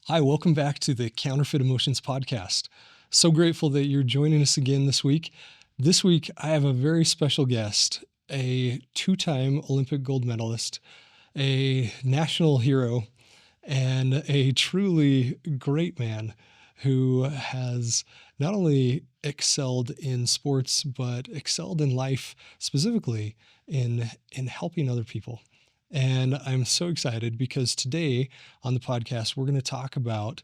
Hi, welcome back to the Counterfeit Emotions podcast. So grateful that you're joining us again this week. This week, I have a very special guest, a two-time Olympic gold medalist, a national hero, and a truly great man who has not only excelled in sports, but excelled in life, specifically in helping other people. And I'm so excited because today on the podcast we're going to talk about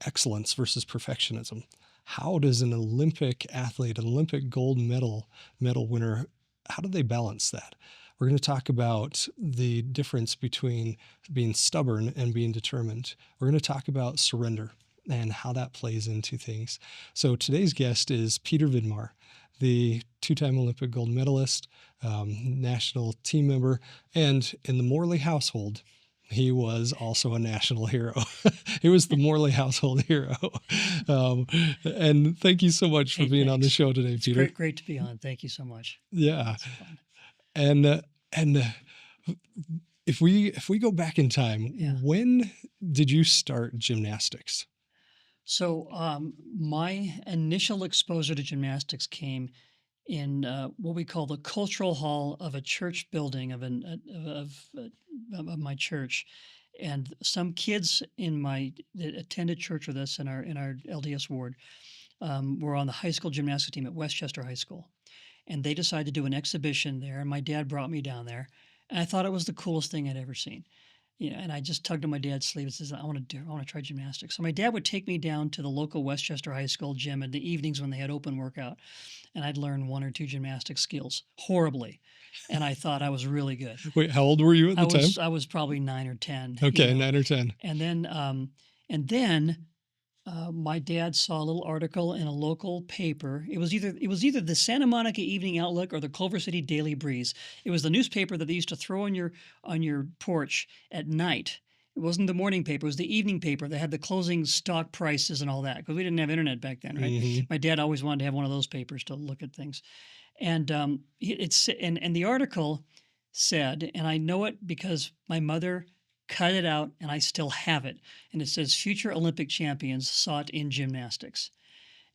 excellence versus perfectionism. How does an Olympic athlete, an Olympic gold medal winner, how do they balance that? We're going to talk about the difference between being stubborn and being determined. We're going to talk about surrender and how that plays into things. So today's guest is Peter Vidmar, the two-time Olympic gold medalist, national team member, and in the Morley household, he was also a national hero. He was the Morley household hero. And thank you so much for being on the show today, Peter. Great to be on. Thank you so much. Yeah. And if we go back in time, when did you start gymnastics? So my initial exposure to gymnastics came in what we call the cultural hall of a church building of my church, and some kids that attended church with us in our LDS ward were on the high school gymnastics team at Westchester High School, and they decided to do an exhibition there. And my dad brought me down there, and I thought it was the coolest thing I'd ever seen. And I just tugged on my dad's sleeve and says, I want to try gymnastics. So my dad would take me down to the local Westchester High School gym in the evenings when they had open workout, and I'd learn one or two gymnastic skills horribly. And I thought I was really good. Wait, how old were you at the time? I was probably 9 or 10. Okay, 9 or 10. And then my dad saw a little article in a local paper. It was either the Santa Monica Evening Outlook or the Culver City Daily Breeze. It was the newspaper that they used to throw on your porch at night. It wasn't the morning paper; it was the evening paper that had the closing stock prices and all that, because we didn't have internet back then, right? Mm-hmm. My dad always wanted to have one of those papers to look at things, and the article said, and I know it because my mother cut it out, and I still have it. And it says, future Olympic champions sought in gymnastics.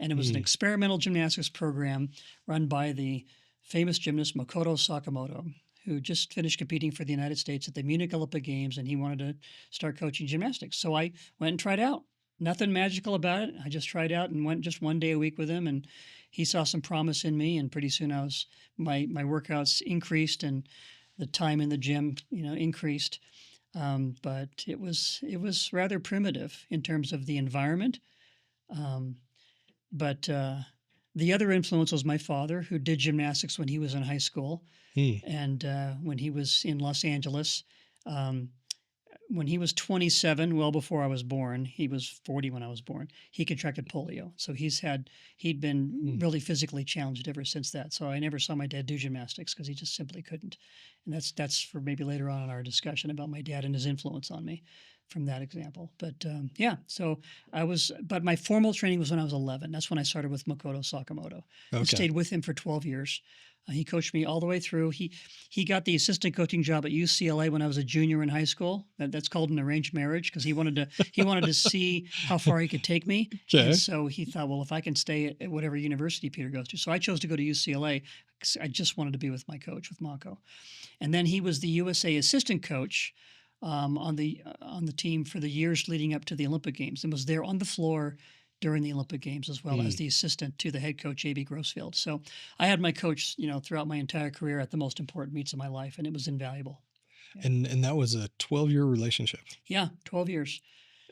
And it was an experimental gymnastics program run by the famous gymnast Makoto Sakamoto, who just finished competing for the United States at the Munich Olympic Games, and he wanted to start coaching gymnastics. So I went and tried out. Nothing magical about it. I just tried out and went just one day a week with him, and he saw some promise in me, and pretty soon my workouts increased and the time in the gym, increased. But it was rather primitive in terms of the environment. But the other influence was my father, who did gymnastics when he was in high school, and when he was in Los Angeles. When he was 27, well before I was born, he was 40 when I was born, he contracted polio. So he'd been really physically challenged ever since that. So I never saw my dad do gymnastics because he just simply couldn't. And that's for maybe later on in our discussion about my dad and his influence on me from that example. But but my formal training was when I was 11. That's when I started with Makoto Sakamoto. Okay. I stayed with him for 12 years. He coached me all the way through. He got the assistant coaching job at UCLA when I was a junior in high school. That's called an arranged marriage, because he wanted to see how far he could take me. Okay. And so he thought, well, if I can stay at whatever university Peter goes to. So I chose to go to UCLA because I just wanted to be with my coach, with Mako. And then he was the USA assistant coach on the team for the years leading up to the Olympic Games, and was there on the floor during the Olympic Games, as well as the assistant to the head coach, A.B. Grossfield. So I had my coach, throughout my entire career at the most important meets of my life, and it was invaluable. Yeah. And that was a 12-year relationship. Yeah, 12 years.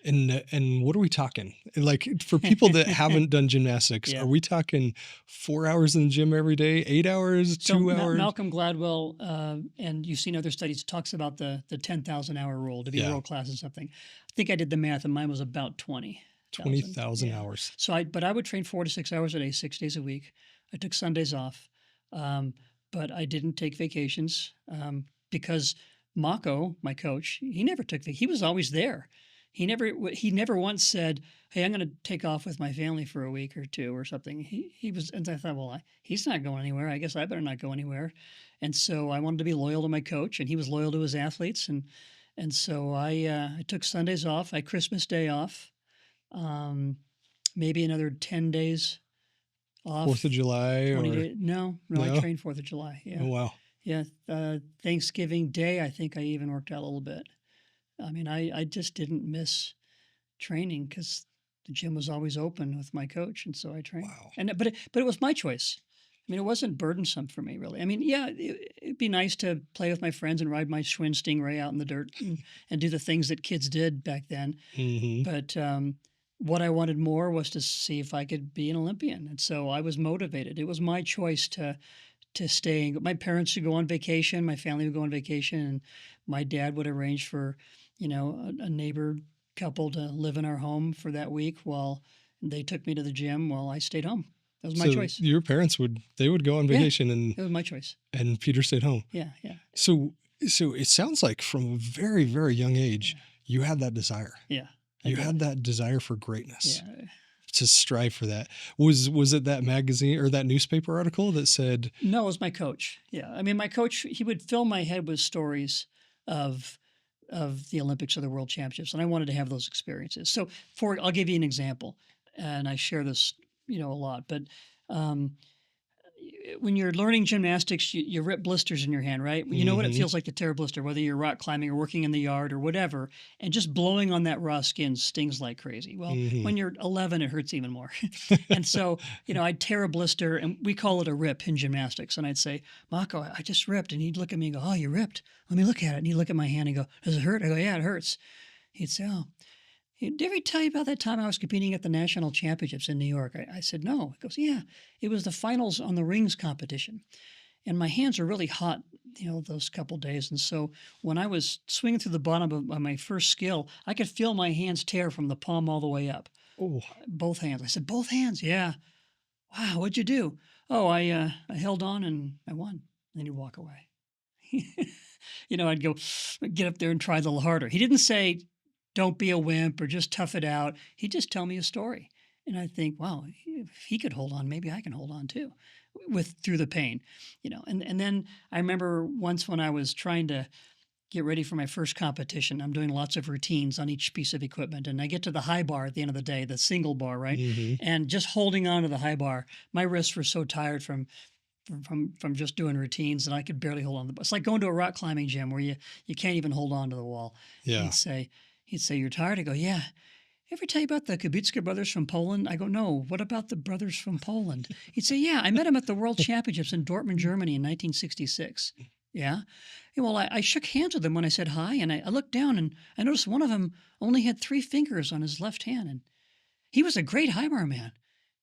And what are we talking? Like, for people that haven't done gymnastics, Are we talking 4 hours in the gym every day, 8 hours, 2 hours? Malcolm Gladwell, and you've seen other studies, talks about the 10,000 hour rule to be world class in something. I think I did the math, and mine was about 20,000 hours. So I would train 4 to 6 hours a day, 6 days a week. I took Sundays off, but I didn't take vacations because Mako, my coach, he never took vacations. He was always there. He never once said, "Hey, I'm going to take off with my family for a week or two or something." He was, and I thought, well, he's not going anywhere. I guess I better not go anywhere. And so I wanted to be loyal to my coach, and he was loyal to his athletes, and And so I took Sundays off. I Christmas Day off. Um, Maybe another 10 days 4th of off. July 20 or days. No, no, I no? trained 4th of July. Oh, Yeah. wow. Yeah. Thanksgiving Day, I think I even worked out a little bit. I mean, I just didn't miss training because the gym was always open with my coach, and so I trained. Wow. But it was my choice. I mean, it wasn't burdensome for me, really. I mean, yeah, it'd be nice to play with my friends and ride my Schwinn Stingray out in the dirt and do the things that kids did back then. Mhm. But what I wanted more was to see if I could be an Olympian, and so I was motivated. It was my choice to stay. My parents would go on vacation, my family would go on vacation, and my dad would arrange for, a neighbor couple to live in our home for that week while they took me to the gym while I stayed home. That was my So choice. your parents would go on Yeah, vacation it was my choice. and Peter stayed home. Yeah, yeah, So it sounds like from a very, very young age, yeah, you had that desire. yeah. I You did. had that desire for greatness, Yeah. to strive for that. Was it that magazine or that newspaper article that said, No, it was my coach. Yeah, I mean, my coach, he would fill my head with stories of the Olympics or the World Championships, and I wanted to have those experiences. So, I'll give you an example, and I share this, a lot. But um, when you're learning gymnastics, you rip blisters in your hand, right? You know what it mhm, feels like to tear a blister, whether you're rock climbing or working in the yard or whatever, and just blowing on that raw skin stings like crazy. Well, mhm. when you're 11, it hurts even more. And so, I'd tear a blister, and we call it a rip in gymnastics. And I'd say, Mako, I just ripped. And he'd look at me and go, oh, you ripped. Let me look at it. And he'd look at my hand and go, does it hurt? I go, yeah, it hurts. He'd say, oh. Did I ever tell you about that time I was competing at the national championships in New York? I said, no. He goes, yeah, it was the finals on the rings competition. And my hands were really hot, those couple days. And so when I was swinging through the bottom of my first skill, I could feel my hands tear from the palm all the way up. Oh, Both hands. I said, both hands? Yeah. Wow, what'd you do? Oh, I held on and I won. And then he'd walk away. I'd go get up there and try a little harder. He didn't say, don't be a wimp or just tough it out. He'd just tell me a story. And I think, wow, if he could hold on, maybe I can hold on too through the pain, and then I remember once when I was trying to get ready for my first competition, I'm doing lots of routines on each piece of equipment. And I get to the high bar at the end of the day, the single bar, right? mhm. And just holding on to the high bar, my wrists were so tired from just doing routines, and I could barely hold on. It's like going to a rock climbing gym where you can't even hold on to the wall. Yeah. He'd say, "You're tired." I go, "Yeah." Ever tell you about the Kubicka brothers from Poland? I go, no. What about the brothers from Poland? He'd say, yeah, I met them at the World Championships in Dortmund, Germany in 1966. Yeah. Yeah, well, I shook hands with them when I said hi, and I looked down and I noticed one of them only had 3 fingers on his left hand, and he was a great high bar man.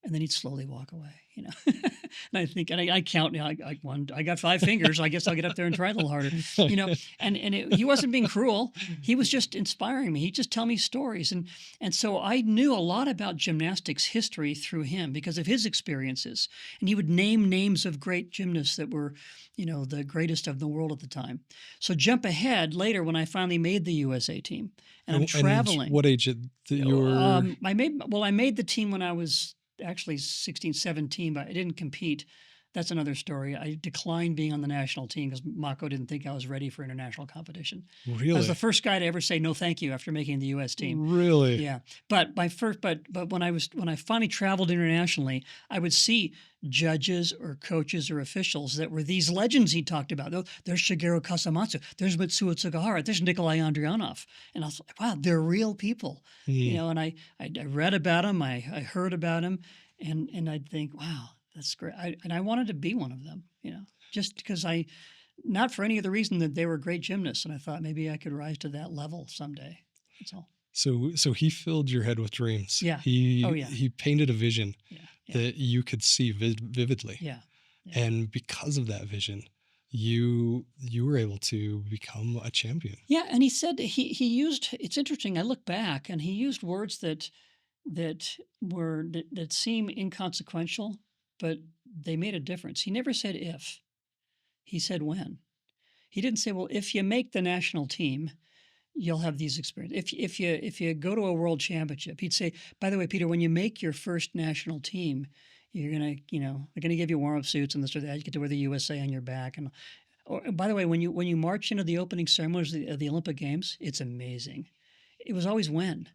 And then he'd slowly walk away. And I think, and I count now. I got 5 fingers. I guess I'll get up there and try a little harder. He wasn't being cruel. He was just inspiring me. He'd just tell me stories, and so I knew a lot about gymnastics history through him because of his experiences. And he would name names of great gymnasts that were, the greatest of the world at the time. So jump ahead later when I finally made the USA team, and I'm traveling. And what age you were? I made the team when I was actually 16, 17, but I didn't compete. That's another story. I declined being on the national team because Mako didn't think I was ready for international competition. I was the Really? first guy to ever say no thank you after making the U.S. team. Really? Yeah, but when I finally traveled internationally, I would see judges or coaches or officials that were these legends he talked about. Oh, there's Shigeru Kasamatsu, there's Mitsuo Tsugahara, there's Nikolai Andrianov, and I was like, wow, they're real people, Mm. And I read about them, I heard about them, and I'd think, wow, that's great, and I wanted to be one of them, just because not for any other reason that they were great gymnasts, and I thought maybe I could rise to that level someday. That's all. So he filled your head with dreams. Yeah. He Oh, yeah. he painted a vision Yeah. Yeah. that you could see vividly. Yeah. Yeah. And because of that vision, you were able to become a champion. Yeah, and he said he used. It's interesting. I look back, and he used words that seem inconsequential, but they made a difference. He never said if. He said when. He didn't say, well, if you make the national team, you'll have these experiences. If you go to a world championship, he'd say, by the way, Peter, when you make your first national team, you're gonna, they're gonna give you warm up suits and this or that. You get to wear the USA on your back, and Or by the way, when you march into the opening ceremonies of the Olympic Games, it's amazing. It was always when,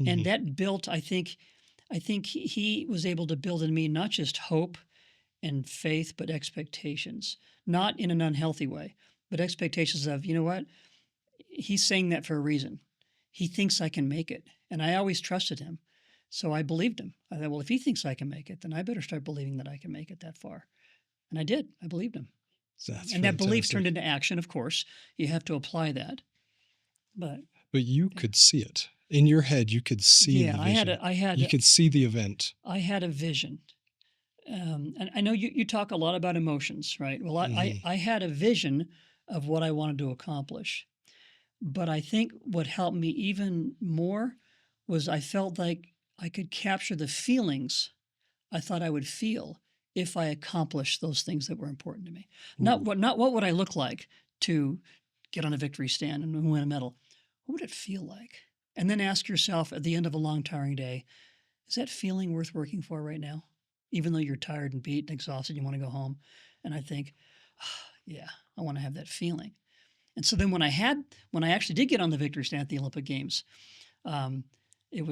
and Mhm. that built. I think he was able to build in me not just hope and faith, but expectations. Not in an unhealthy way, but expectations of, you know what, he's saying that for a reason. He thinks I can make it, and I always trusted him. So I believed him. I thought, well, if he thinks I can make it, then I better start believing that I can make it that far. And I did. I believed him. So, That's and that belief fantastic. turned into action. Of course, you have to apply that. But But you could see it. In your head, you could see yeah, the vision. You could see the event. I had a vision. And I know you talk a lot about emotions, right? Well, Mhm. I had a vision of what I wanted to accomplish. But I think what helped me even more was I felt like I could capture the feelings I thought I would feel if I accomplished those things that were important to me. Ooh. Not what would I look like to get on a victory stand and win a medal. What would it feel like? And then ask yourself at the end of a long, tiring day, is that feeling worth working for right now? Even though you're tired and beat and exhausted, you want to go home. And I think, yeah, I want to have that feeling. And so then when I actually did get on the victory stand at the Olympic Games, um, you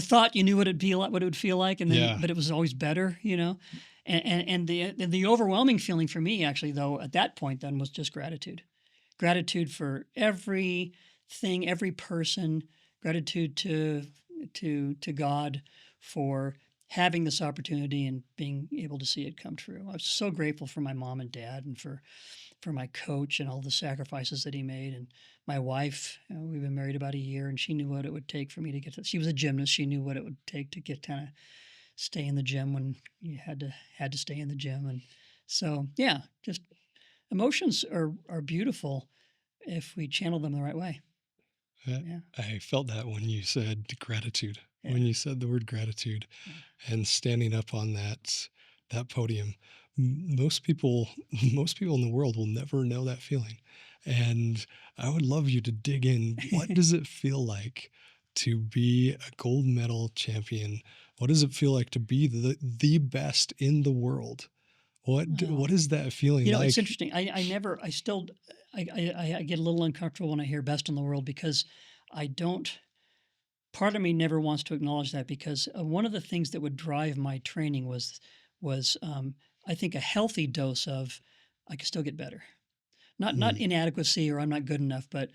thought you knew what it would feel like, and then Yeah. but it was always better, and the overwhelming feeling for me actually though at that point then was just gratitude for everything, every person, gratitude to God for having this opportunity and being able to see it come true. I was so grateful for my mom and dad and for my coach and all the sacrifices that he made. And my wife, we've been married about a year, and she knew what it would take for me to get to. She was a gymnast. She knew what it would take to get kind of stay in the gym when you had to stay in the gym. And so, yeah, just emotions are beautiful if we channel them the right way. I Yeah, I felt that when you said gratitude, yeah, when you said the word gratitude yeah. and standing up on that podium. Most people most people in the world will never know that feeling. And I would love you to dig in. What does it feel like to be a gold medal champion? What does it feel like to be the best in the world? Oh, What is that feeling it's like? interesting. I never, I still, I get a little uncomfortable when I hear best in the world because I don't. Part of me never wants to acknowledge that because one of the things that would drive my training was I think a healthy dose of I can still get better. Not Mm, inadequacy or I'm not good enough, but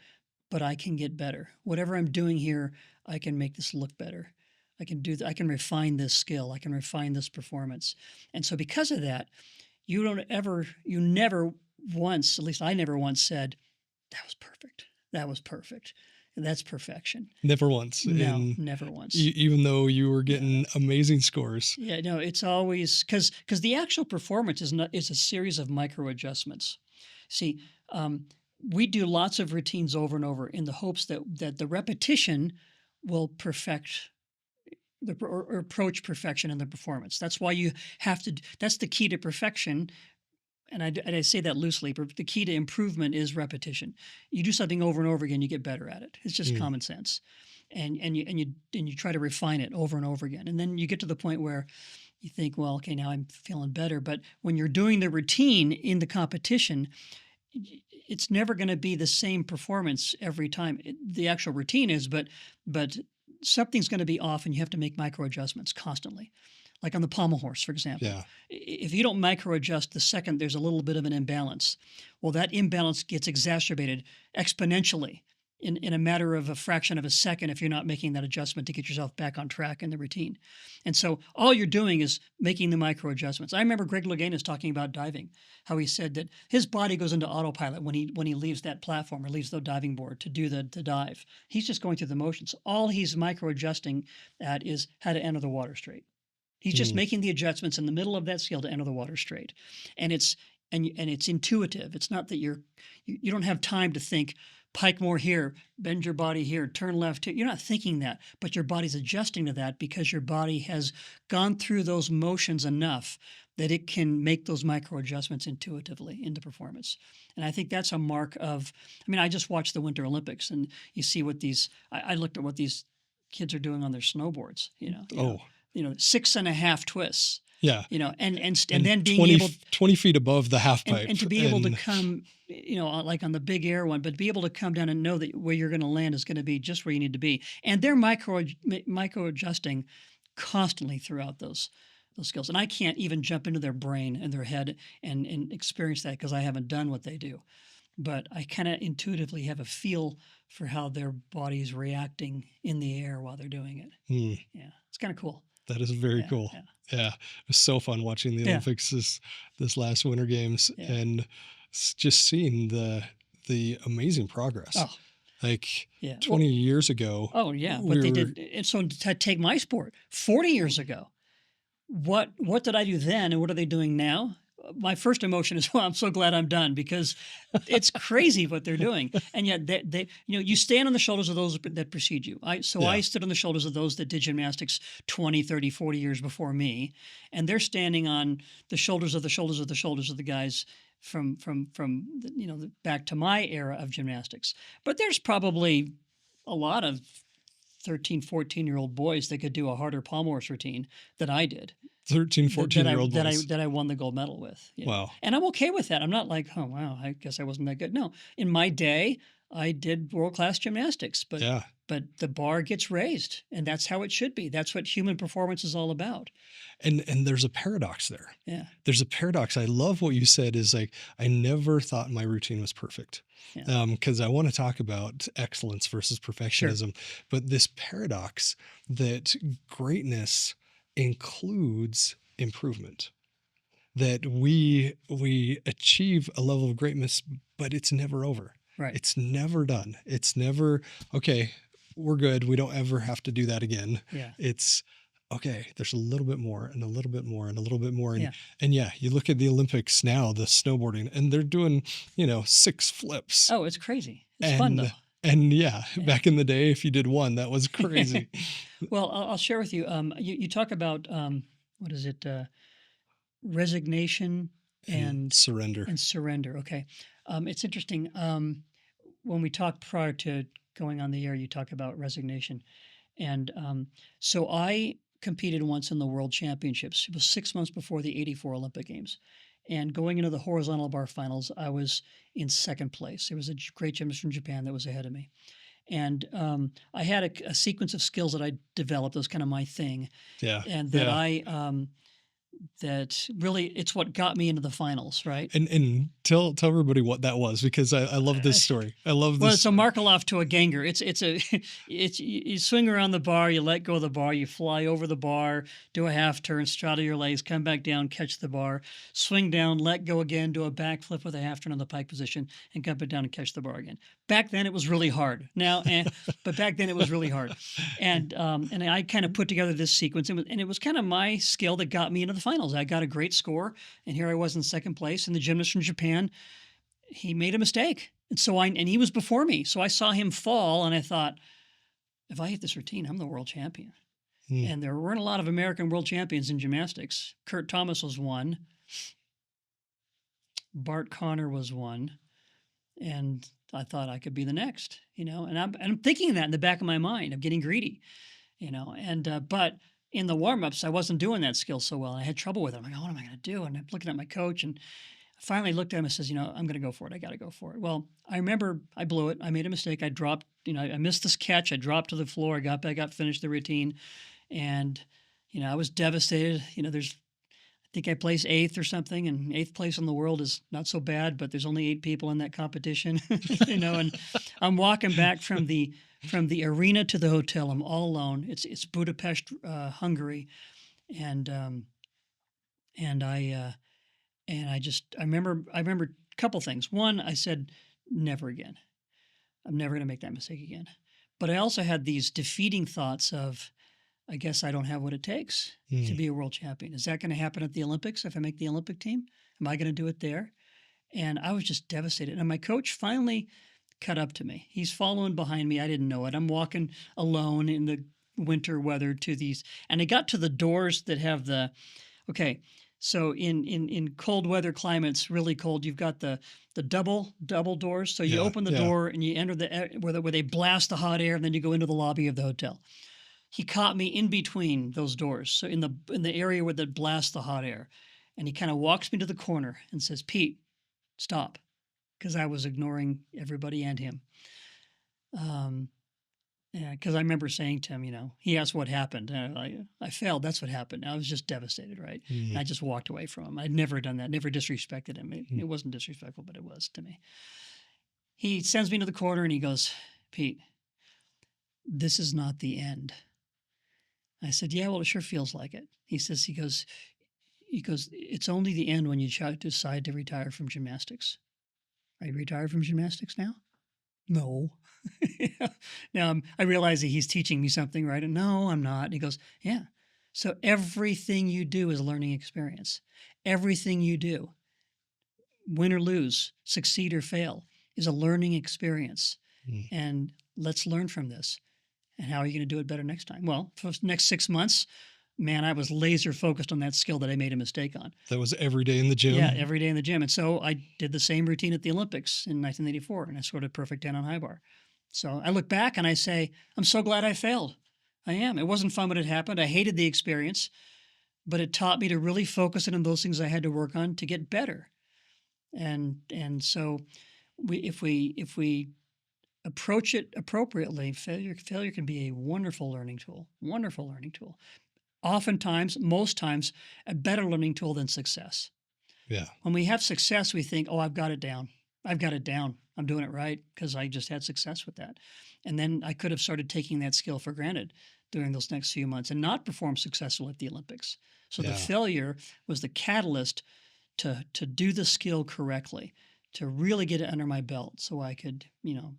I can get better. Whatever I'm doing here, I can make this look better. I can refine this skill. I can refine this performance. And so because of that, you never once, at least I never once said, that was perfect. That was perfect. That's perfection. never once. No, And never once. even though you were No. getting amazing scores. Yeah, no, it's always because the actual performance is a series of micro adjustments. See, um, we do lots of routines over and over in the hopes that the repetition will perfect or approach perfection in the performance. That's why you have to. That's the key to perfection. And I say that loosely, but the key to improvement is repetition. You do something over and over again, you get better at it. It's just Mm, common sense, and you try to refine it over and over again, and then you get to the point where you think, well, okay, now I'm feeling better. But when you're doing the routine in the competition, it's never going to be the same performance every time. The actual routine is, but something's going to be off, and you have to make micro adjustments constantly. Like on the pommel horse, for example, yeah. if you don't micro adjust the second there's a little bit of an imbalance, well, that imbalance gets exacerbated exponentially in a matter of a fraction of a second if you're not making that adjustment to get yourself back on track in the routine. And so all you're doing is making the micro adjustments. I remember Greg Louganis talking about diving, how he said that his body goes into autopilot when he leaves that platform or leaves the diving board to do the dive. He's just going through the motions. All he's micro adjusting at is how to enter the water straight. He's just Mm, making the adjustments in the middle of that skill to enter the water straight, and it's intuitive. It's not that you don't have time to think, pike more here, bend your body here, turn left here. You're not thinking that, but your body's adjusting to that because your body has gone through those motions enough that it can make those micro adjustments intuitively into performance. And I think that's a mark of. I mean, I just watched the Winter Olympics, and you see what these. I looked at what these kids are doing on their snowboards. oh, 6.5 twists. Yeah. And then being 20, able 20 feet above the half pipe. and to be able to come, like on the big air one, but be able to come down and know that where you're going to land is going to be just where you need to be. And they're micro adjusting constantly throughout those skills. And I can't even jump into their brain and their head and experience that because I haven't done what they do. But I kind of intuitively have a feel for how their body is reacting in the air while they're doing it. Yeah, it's kind of cool. That is very cool. Yeah. It was so fun watching the Olympics this last Winter Games and just seeing the amazing progress. Oh. Like 20 years ago. Oh yeah, but they did. And so to take my sport, 40 years ago, what did I do then, and what are they doing now? My first emotion is, well, I'm so glad I'm done because it's crazy what they're doing. And yet they you stand on the shoulders of those that precede you. I stood on the shoulders of those that did gymnastics 20, 30, 40 years before me. And they're standing on the shoulders of the guys from back to my era of gymnastics. But there's probably a lot of 13, 14-year-old boys that could do a harder palm horse routine than I did. 13, 14-year-old boys. That I won the gold medal with. Wow. And I'm okay with that. I'm not like, oh, wow, I guess I wasn't that good. No. In my day, I did world-class gymnastics. But the bar gets raised, and that's how it should be. That's what human performance is all about. And there's a paradox there. Yeah. There's a paradox. I love what you said is like, I never thought my routine was perfect. Because I want to talk about excellence versus perfectionism. Sure. But this paradox that greatness includes improvement, that we achieve a level of greatness, but it's never over. Right. It's never done. It's never, okay, we're good. We don't ever have to do that again. Yeah. It's, okay, there's a little bit more and a little bit more and a little bit more. And you look at the Olympics now, the snowboarding, and they're doing, 6 flips. Oh, it's crazy. It's fun though. And back in the day, if you did one, that was crazy. Well, I'll share with you. You talk about what is it? Resignation and surrender. And surrender. Okay, it's interesting. When we talked prior to going on the air, you talk about resignation, and so I competed once in the World Championships. It was 6 months before the '84 Olympic Games. And going into the horizontal bar finals, I was in second place. There was a great gymnast from Japan that was ahead of me. And I had a sequence of skills that I developed. That was kind of my thing. Yeah. And that that really, it's what got me into the finals, right? And tell everybody what that was, because I love this story. I love this. Well, it's a Markelov to a Ganger. It's you swing around the bar, you let go of the bar, you fly over the bar, do a half turn, straddle your legs, come back down, catch the bar, swing down, let go again, do a backflip with a half turn on the pike position, and come back down and catch the bar again. Back then it was really hard. But back then it was really hard. And I kind of put together this sequence, and it was kind of my skill that got me into the finals. I got a great score, and here I was in second place. And the gymnast from Japan, he made a mistake, and he was before me. So I saw him fall, and I thought, if I hit this routine, I'm the world champion. And there weren't a lot of American world champions in gymnastics. Kurt Thomas was one. Bart Connor was one, and I thought I could be the next. And I'm thinking that in the back of my mind. I'm getting greedy, but in the warm-ups, I wasn't doing that skill so well. I had trouble with it. I'm like, what am I going to do? And I'm looking at my coach, and I finally looked at him and says, I'm going to go for it. I got to go for it. Well, I remember I blew it. I made a mistake. I dropped, I missed this catch. I dropped to the floor. I got back up, finished the routine. And, I was devastated. I think I placed 8th or something, and 8th place in the world is not so bad, but there's only 8 people in that competition, and I'm walking back from the arena to the hotel. I'm all alone. It's Budapest, Hungary. And I remember a couple things. One, I said, never again. I'm never going to make that mistake again. But I also had these defeating thoughts of, I guess I don't have what it takes to be a world champion. Is that going to happen at the Olympics if I make the Olympic team? Am I going to do it there? And I was just devastated. And my coach finally cut up to me. He's following behind me. I didn't know it. I'm walking alone in the winter weather to these, and I got to the doors that have so in cold weather climates, really cold, you've got the double doors. So you open the door and you enter where they blast the hot air, and then you go into the lobby of the hotel. he caught me in between those doors, so in the area where that blasts the hot air, and he kind of walks me to the corner and says, "Pete, stop," because I was ignoring everybody and him. Yeah, because I remember saying to him, he asked what happened. And I failed. That's what happened. I was just devastated, right? And I just walked away from him. I'd never done that, never disrespected him. It wasn't disrespectful, but it was to me. He sends me to the corner and he goes, "Pete, this is not the end." I said, "Yeah, well, it sure feels like it." He goes, "It's only the end when you decide to retire from gymnastics." "Are you retired from gymnastics now?" "No." Now I realize that he's teaching me something, right? And no, I'm not. He goes, "Yeah. So everything you do is a learning experience. Everything you do, win or lose, succeed or fail, is a learning experience. And let's learn from this. And how are you going to do it better next time?" Well, for the next 6 months, man, I was laser focused on that skill that I made a mistake on. That was every day in the gym? Yeah, every day in the gym. And so I did the same routine at the Olympics in 1984, and I scored a perfect 10 on high bar. So I look back and I say, I'm so glad I failed. I am. It wasn't fun when it happened. I hated the experience, but it taught me to really focus in on those things I had to work on to get better. And so if we approach it appropriately, failure can be a wonderful learning tool. Wonderful learning tool. Oftentimes, most times, a better learning tool than success. Yeah. When we have success, we think, "Oh, I've got it down. I've got it down. I'm doing it right because I just had success with that." And then I could have started taking that skill for granted during those next few months and not perform successfully at the Olympics. So the failure was the catalyst to do the skill correctly, to really get it under my belt so I could,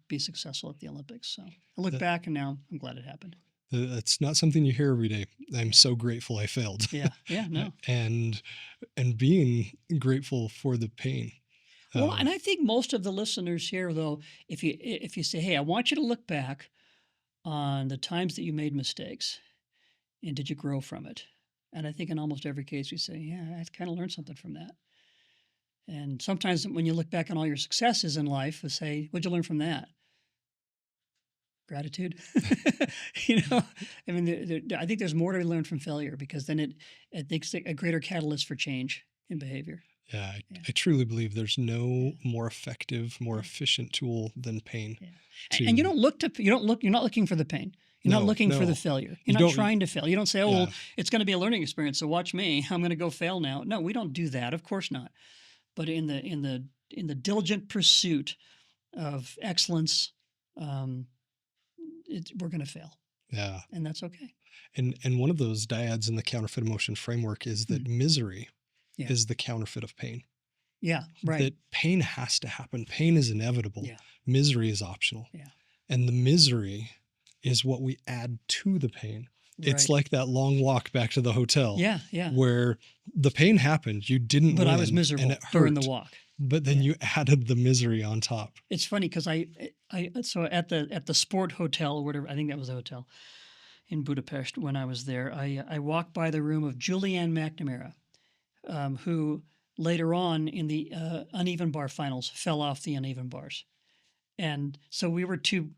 be successful at the Olympics. So I look back and now I'm glad it happened. That's not something you hear every day. I'm so grateful I failed. Yeah. Yeah. No. and being grateful for the pain. Well, and I think most of the listeners here, though, if you say, "Hey, I want you to look back on the times that you made mistakes, and did you grow from it?" And I think in almost every case we say, "Yeah, I kind of learned something from that." And sometimes when you look back on all your successes in life, you say, "What'd you learn from that?" Gratitude. I mean, I think there's more to learn from failure because then it makes a greater catalyst for change in behavior. Yeah, I truly believe there's no more effective, more efficient tool than pain. Yeah. And you're not looking for the pain. You're not looking for the failure. You're not trying to fail. You don't say, "Oh, well, it's going to be a learning experience, so watch me. I'm going to go fail now." No, we don't do that. Of course not. But in the diligent pursuit of excellence, we're going to fail. Yeah. And that's okay. And one of those dyads in the counterfeit emotion framework is that misery is the counterfeit of pain. Yeah, right. That pain has to happen. Pain is inevitable. Yeah. Misery is optional. Yeah. And the misery is what we add to the pain. Right. It's like that long walk back to the hotel. Yeah, yeah. Where the pain happened, you didn't But win, I was miserable and it hurt, during the walk. But then you added the misery on top. It's funny because so at the Sport Hotel, or whatever, I think that was the hotel in Budapest when I was there, I walked by the room of Julianne McNamara, who later on in the uneven bar finals fell off the uneven bars. And so we were two,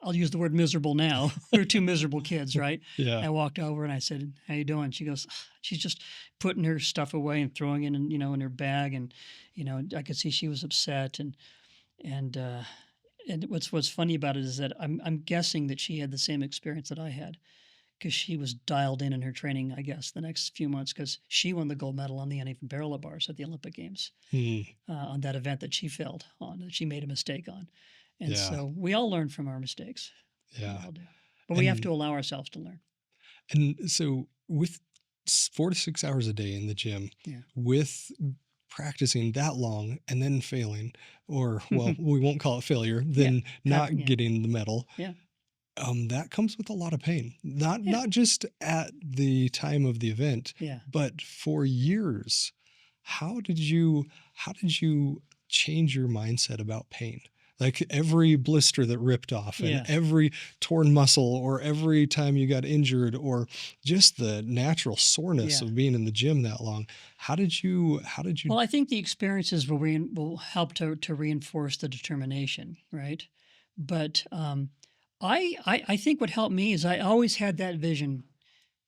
I'll use the word miserable now. We were two miserable kids, right? Yeah. I walked over and I said, "How you doing?" She goes, she's just putting her stuff away and throwing it in her bag. And, I could see she was upset. And what's funny about it is that I'm guessing that she had the same experience that I had because she was dialed in her training, I guess, the next few months because she won the gold medal on the uneven parallel bars at the Olympic Games on that event that she failed on, that she made a mistake on. And so we all learn from our mistakes. Yeah. We all do. But we have to allow ourselves to learn. And so with 4 to 6 hours a day in the gym, with practicing that long and then failing, or, well, we won't call it failure, then not getting the medal. Yeah. That comes with a lot of pain, not just at the time of the event, but for years. How did you change your mindset about pain? Like every blister that ripped off and every torn muscle or every time you got injured or just the natural soreness of being in the gym that long. How did you? Well, I think the experiences will help to reinforce the determination, right? But I think what helped me is I always had that vision.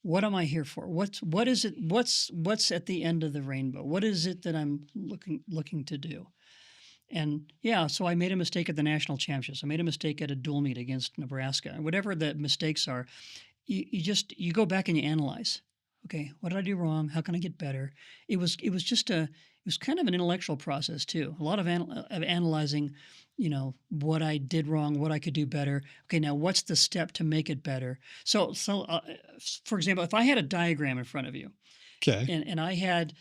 What am I here for? What is it? What's at the end of the rainbow? What is it that I'm looking to do? And yeah, so I made a mistake at the national championships. I made a mistake at a dual meet against Nebraska. Whatever the mistakes are, you go back and you analyze. Okay, what did I do wrong? How can I get better? It was kind of an intellectual process too. A lot of analyzing, what I did wrong, what I could do better. Okay, now what's the step to make it better? For example, if I had a diagram in front of you, Okay. and I had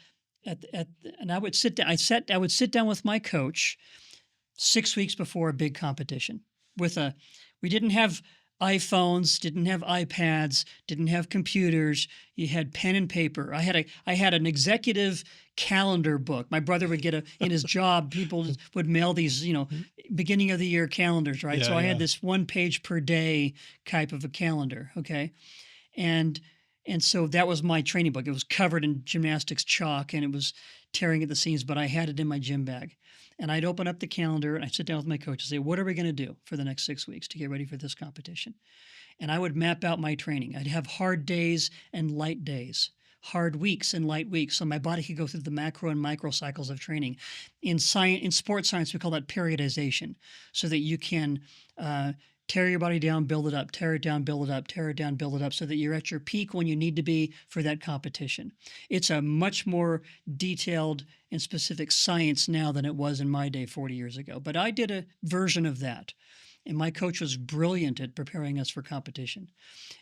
and I would sit down. I would sit down with my coach 6 weeks before a big competition. We didn't have iPhones, didn't have iPads, didn't have computers. You had pen and paper. I had an executive calendar book. My brother would in his job. People would mail these, beginning of the year calendars, right? Yeah, So I had yeah. this 1 page per day type of a calendar. Okay, and and so that was my training book. It was covered in gymnastics chalk and it was tearing at the seams, but I had it in my gym bag. And I'd open up the calendar and I'd sit down with my coach and say, what are we going to do for the next 6 weeks to get ready for this competition? And I would map out my training. I'd have hard days and light days, hard weeks and light weeks, so my body could go through the macro and micro cycles of training. In sports science, we call that periodization, so that you can tear your body down, build it up, tear it down, build it up, tear it down, build it up, so that you're at your peak when you need to be for that competition. It's a much more detailed and specific science now than it was in my day 40 years ago. But I did a version of that. And my coach was brilliant at preparing us for competition.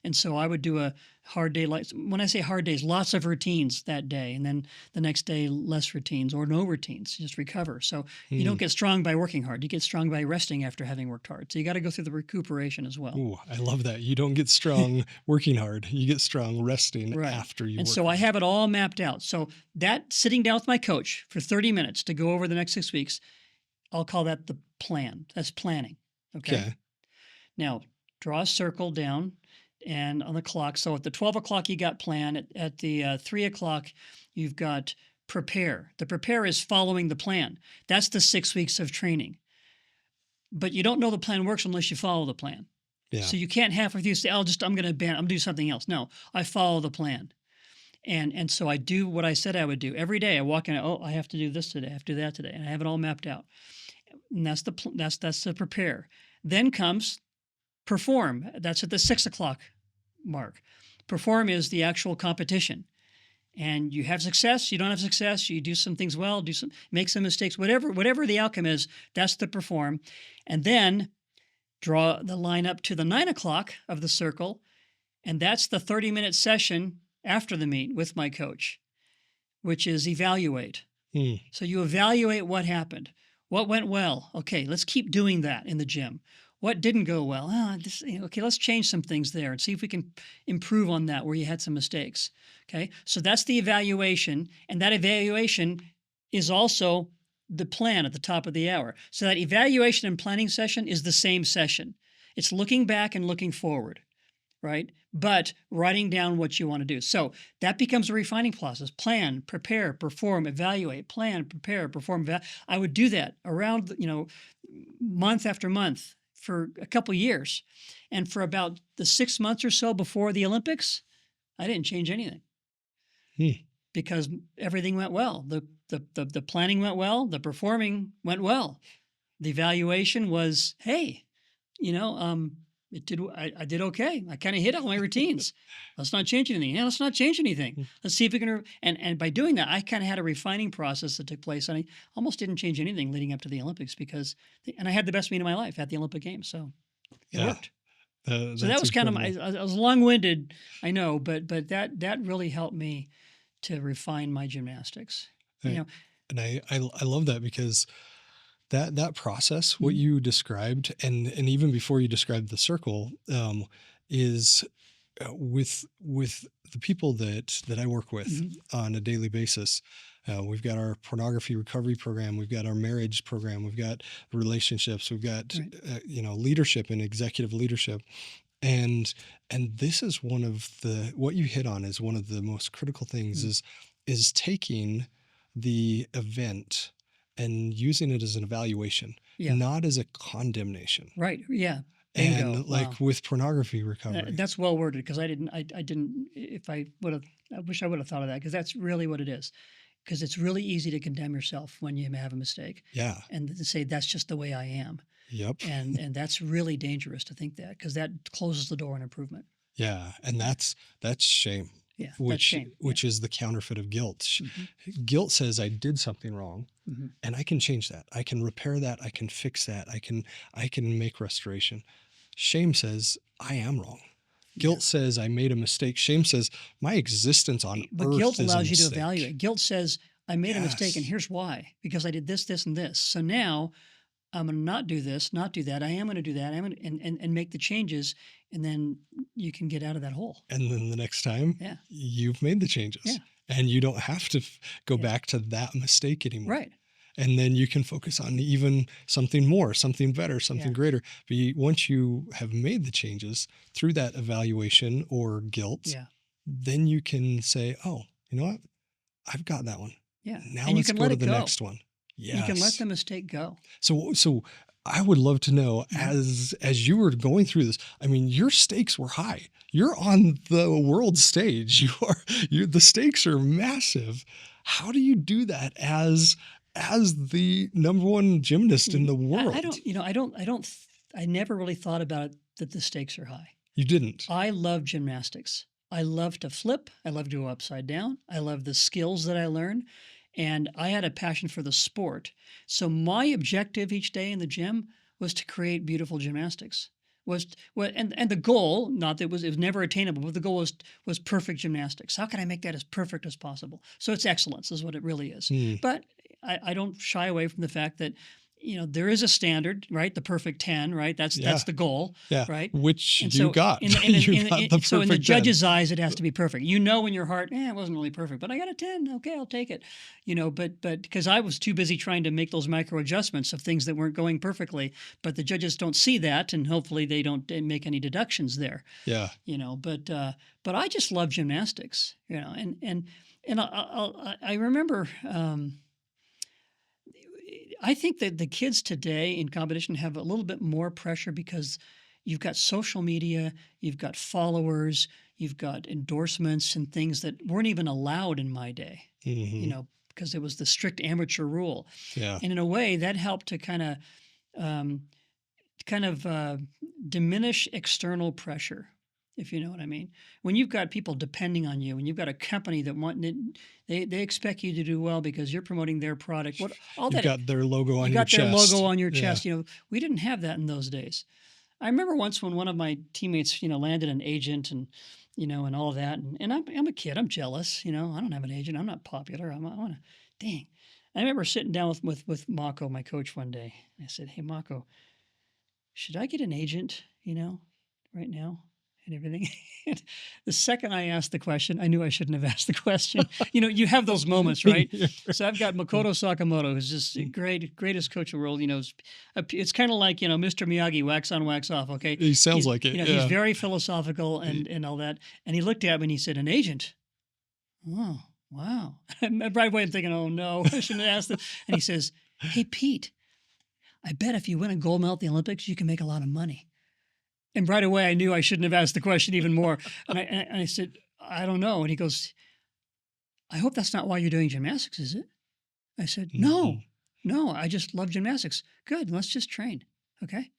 And so I would do a hard day. When I say hard days, lots of routines that day. And then the next day, less routines or no routines, just recover. So you don't get strong by working hard. You get strong by resting after having worked hard. So you got to go through the recuperation as well. Ooh, I love that. You don't get strong working hard. You get strong resting Right. after you And work so I hard. have it all mapped out. So that sitting down with my coach for 30 minutes to go over the next 6 weeks, I'll call that the plan. That's planning. Okay. Now, draw a circle down and on the clock. So at the 12 o'clock, you got plan. At the 3 o'clock, you've got prepare. The prepare is following the plan. That's the 6 weeks of training. But you don't know the plan works unless you follow the plan. Yeah. So you can't halfway through say, I'm going to do something else. No, I follow the plan. And so I do what I said I would do. Every day I walk in, I have to do this today. I have to do that today. And I have it all mapped out. And that's the prepare. Then comes perform. That's at the 6 o'clock mark. Perform is the actual competition. And you have success, you don't have success, you do some things well, make some mistakes, whatever the outcome is, that's the perform. And then draw the line up to the 9 o'clock of the circle. And that's the 30-minute session after the meet with my coach, which is evaluate. So you evaluate what happened. What went well? Okay, let's keep doing that in the gym. What didn't go well? Okay, let's change some things there and see if we can improve on that where you had some mistakes. Okay, so that's the evaluation, and that evaluation is also the plan at the top of the hour. So that evaluation and planning session is the same session. It's looking back and looking forward, right? But writing down what you want to do. So that becomes a refining process. Plan, prepare, perform, evaluate. Plan, prepare, perform. I would do that around, month after month for a couple years. And for about the 6 months or so before the Olympics, I didn't change anything because everything went well. The planning went well. The performing went well. The evaluation was, hey, I did okay. I kind of hit all my routines. Let's not change anything. Yeah, let's not change anything. Let's see if we can. And by doing that, I kind of had a refining process that took place. And I almost didn't change anything leading up to the Olympics and I had the best meet of my life at the Olympic Games. So it worked. So that was kind of I was long-winded, I know, but that really helped me to refine my gymnastics. And I love that because that process, what you described, and even before you described the circle, is with the people that I work with on a daily basis. We've got our pornography recovery program, we've got our marriage program, we've got relationships, we've got leadership and executive leadership. And this is one of what you hit on is one of the most critical things is taking the event and using it as an evaluation, not as a condemnation. Right. Yeah. Bingo. And like with pornography recovery. That's well worded because I didn't, if I would have, I wish I would have thought of that because that's really what it is. Because it's really easy to condemn yourself when you have a mistake. Yeah. And to say, that's just the way I am. Yep. And that's really dangerous to think that because that closes the door on improvement. Yeah. And that's shame. Yeah. Which, that's shame. which is the counterfeit of guilt. Guilt says I did something wrong and I can change that. I can repair that. I can fix that. I can make restoration. Shame says I am wrong. Guilt says I made a mistake. Shame says my existence on But earth guilt is a allows you to mistake. evaluate. Guilt says I made a mistake and here's why. Because I did this, this, and this. So now I'm going to not do this, not do that. I am going to do that. I'm going to, and make the changes. And then you can get out of that hole. And then the next time you've made the changes. Yeah. And you don't have to go back to that mistake anymore. Right. And then you can focus on even something more, something better, something greater. But once you have made the changes through that evaluation or guilt, then you can say, oh, you know what? I've got that one. Yeah. Now and let's you can go let to it the go. next one. Yes. You can let the mistake go. So I would love to know as you were going through this, I mean, your stakes were high. You're on the world stage. The stakes are massive. How do you do that as the number one gymnast in the world? I never really thought about it that the stakes are high. You didn't. I love gymnastics. I love to flip. I love to go upside down. I love the skills that I learn. And I had a passion for the sport. So my objective each day in the gym was to create beautiful gymnastics. And the goal, not that it was never attainable, but the goal was perfect gymnastics. How can I make that as perfect as possible? So it's excellence is what it really is. But I don't shy away from the fact that there is a standard, right? The perfect 10, right? That's the goal, right? Which and you so got. You got the perfect so in the 10. judge's eyes, it has to be perfect. In your heart, it wasn't really perfect, but I got a 10. Okay, I'll take it. But because I was too busy trying to make those micro adjustments of things that weren't going perfectly, but the judges don't see that, and hopefully they don't make any deductions there. Yeah. But I just love gymnastics. And I remember. I think that the kids today in competition have a little bit more pressure because you've got social media, you've got followers, you've got endorsements and things that weren't even allowed in my day, because it was the strict amateur rule. Yeah. And in a way that helped to kind of diminish external pressure, if you know what I mean. When you've got people depending on you, and you've got a company that they expect you to do well because you're promoting their product. You've got their logo on your chest. You got their logo on your chest. We didn't have that in those days. I remember once when one of my teammates, landed an agent and all of that. And I'm a kid. I'm jealous. I don't have an agent. I'm not popular. Dang. I remember sitting down with Mako, my coach, one day. I said, "Hey, Mako, should I get an agent, right now?" And everything. The second I asked the question, I knew I shouldn't have asked the question. You have those moments, right? So I've got Makoto Sakamoto, who's just the greatest coach in the world. It's kind of like, Mr. Miyagi, wax on, wax off, okay? He sounds like it, He's very philosophical and all that. And he looked at me and he said, "An agent? Oh, wow." And right away I'm thinking, oh no, I shouldn't have asked this. And he says, "Hey, Pete, I bet if you win a gold medal at the Olympics, you can make a lot of money." And right away, I knew I shouldn't have asked the question even more. And I said, "I don't know." And he goes, "I hope that's not why you're doing gymnastics, is it?" I said, no, I just love gymnastics. Good, let's just train, okay?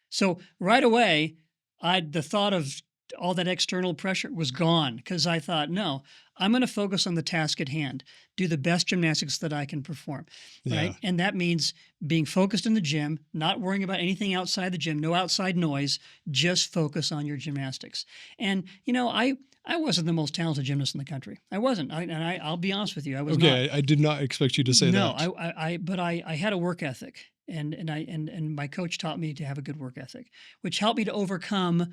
So right away, the thought of all that external pressure was gone because I thought, no, I'm going to focus on the task at hand, do the best gymnastics that I can perform, right? And that means being focused in the gym, not worrying about anything outside the gym, no outside noise, just focus on your gymnastics. And, I wasn't the most talented gymnast in the country. I wasn't. I'll be honest with you. I was not. I did not expect you to say that. No, but I had a work ethic, and my coach taught me to have a good work ethic, which helped me to overcome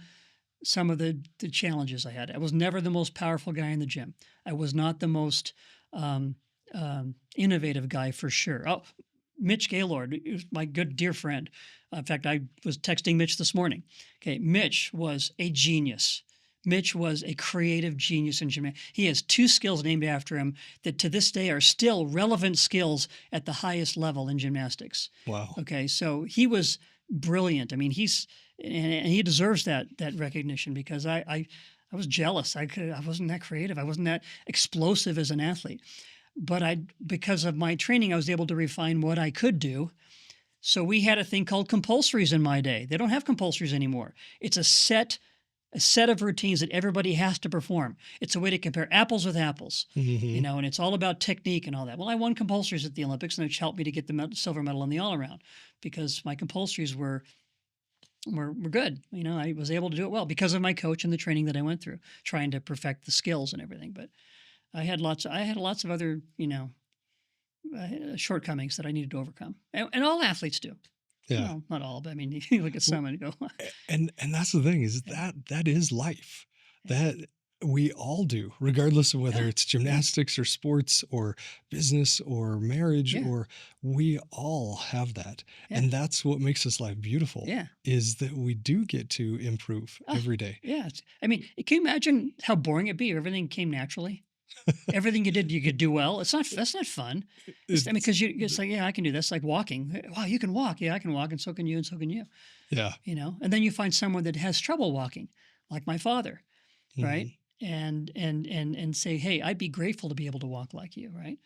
some of the challenges I had. I was never the most powerful guy in the gym. I was not the most innovative guy for sure. Oh, Mitch Gaylord, my good dear friend. In fact, I was texting Mitch this morning. Okay, Mitch was a genius. Mitch was a creative genius in gymnastics. He has 2 skills named after him that to this day are still relevant skills at the highest level in gymnastics. Wow. Okay, so he was brilliant. I mean, and he deserves that recognition because I was jealous. I wasn't that creative. I wasn't that explosive as an athlete. But because of my training, I was able to refine what I could do. So we had a thing called compulsories in my day. They don't have compulsories anymore. It's a set of routines that everybody has to perform. It's a way to compare apples with apples, Hmm. and it's all about technique and all that. Well, I won compulsories at the Olympics, and it helped me to get the silver medal in the all around because my compulsories were good. I was able to do it well because of my coach and the training that I went through, trying to perfect the skills and everything. But I had lots of other, shortcomings that I needed to overcome, and all athletes do. Yeah. Well, not all, but I mean, you look at Well, some and go, and that's the thing is yeah, that is life. yeah, That we all do, regardless of whether yeah, it's yeah, gymnastics or sports or business or marriage, yeah, or we all have that. yeah, And that's what makes this life beautiful, yeah. is that we do get to improve Oh, every day. yeah. I mean, can you imagine how boring it'd be if everything came naturally? Everything you did, you could do well. It's not. That's not fun. I mean, It's because it's like, yeah, I can do this. Like walking. Wow, you can walk. Yeah, I can walk, and so can you, and so can you. yeah. And then you find someone that has trouble walking, like my father, right? Mhm. And say, hey, I'd be grateful to be able to walk like you, right?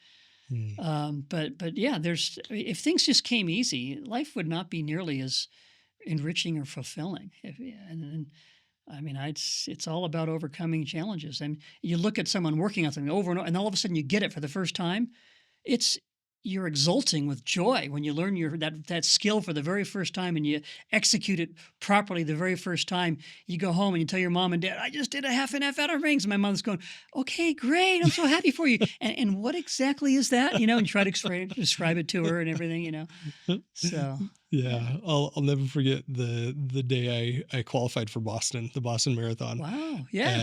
Mm. But yeah, if things just came easy, life would not be nearly as enriching or fulfilling. And I mean, it's all about overcoming challenges. And you look at someone working on something over and over, and all of a sudden you get it for the first time. It's You're exulting with joy when you learn that skill for the very first time and you execute it properly the very first time. You go home and you tell your mom and dad, "I just did a half and half out of rings." And my mother's going, "Okay, great. I'm so happy for you." And what exactly is that? And you try to describe it to her and everything. So yeah. Yeah, I'll never forget the day I qualified for the Boston Marathon. Wow. Yeah.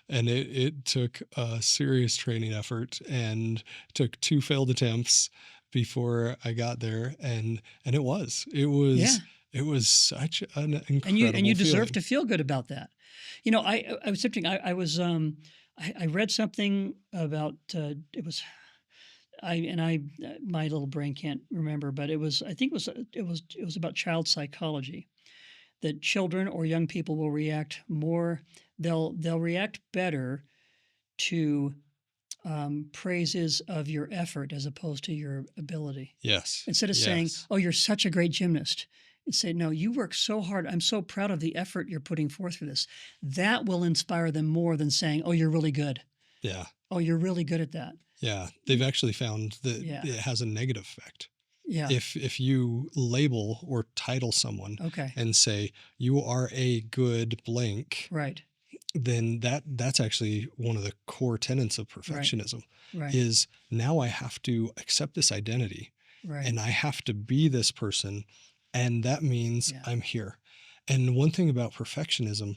And it took a serious training effort and took 2 failed attempts before I got there, and Yeah. it was such an And you incredible deserve feeling. to feel good about that. I was thinking I was I read something about it was I my little brain can't remember, but I think it was about child psychology, that children or young people will react more. They'll react better to praises of your effort as opposed to your ability. Yes, Instead of saying, yes. "Oh, you're such a great gymnast," and say, "No, you work so hard. I'm so proud of the effort you're putting forth for this." That will inspire them more than saying, "Oh, you're really good. Yeah, Oh, you're really good at that." yeah. They've actually found that Yeah. it has a negative effect. Yeah. If you label or title someone Okay. and say, "You are a good blank," Right. then that's actually one of the core tenets of Right. perfectionism, Right. is now I have to accept this identity Right. and I have to be this person, and that means Yeah. I'm here. And one thing about perfectionism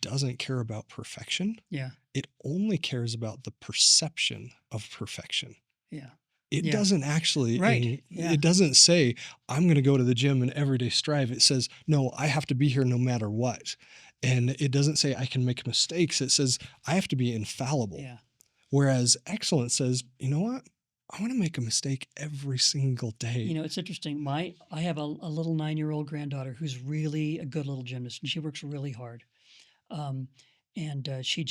doesn't care about perfection. Yeah. It only cares about the perception of perfection. Yeah. It Yeah. doesn't actually Right. Yeah. it doesn't say, "I'm gonna go to the gym and everyday strive." It says, "No, I have to be here no matter what." And it doesn't say, "I can make mistakes." It says, "I have to be infallible." Yeah. Whereas excellence says, "You know what? I wanna make a mistake every single day." It's interesting. I have a little 9-year-old granddaughter who's really a good little gymnast, and she works really hard. Um, and she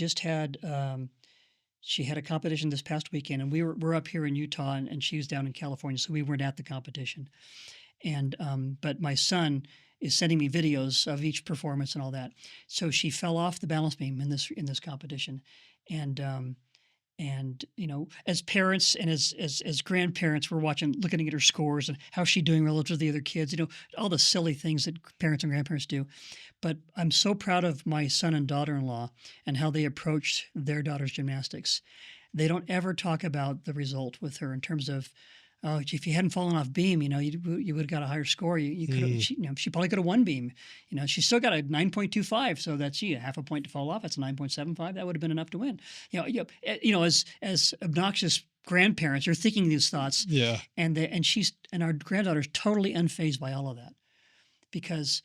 had a competition this past weekend, and we're up here in Utah, and she was down in California, so we weren't at the competition. And but my son is sending me videos of each performance and all that. So she fell off the balance beam in this competition, and as parents and as grandparents, we're looking at her scores and how's she doing relative to the other kids. All the silly things that parents and grandparents do. But I'm so proud of my son and daughter-in-law and how they approached their daughter's gymnastics. They don't ever talk about the result with her in terms of, oh, if you hadn't fallen off beam, you would have got a higher score. You could have, Mm, she probably could have won beam. She still got a 9.25, so that's half a point to fall off. That's a 9.75. That would have been enough to win. As obnoxious grandparents are thinking these thoughts, yeah. and our granddaughter's totally unfazed by all of that because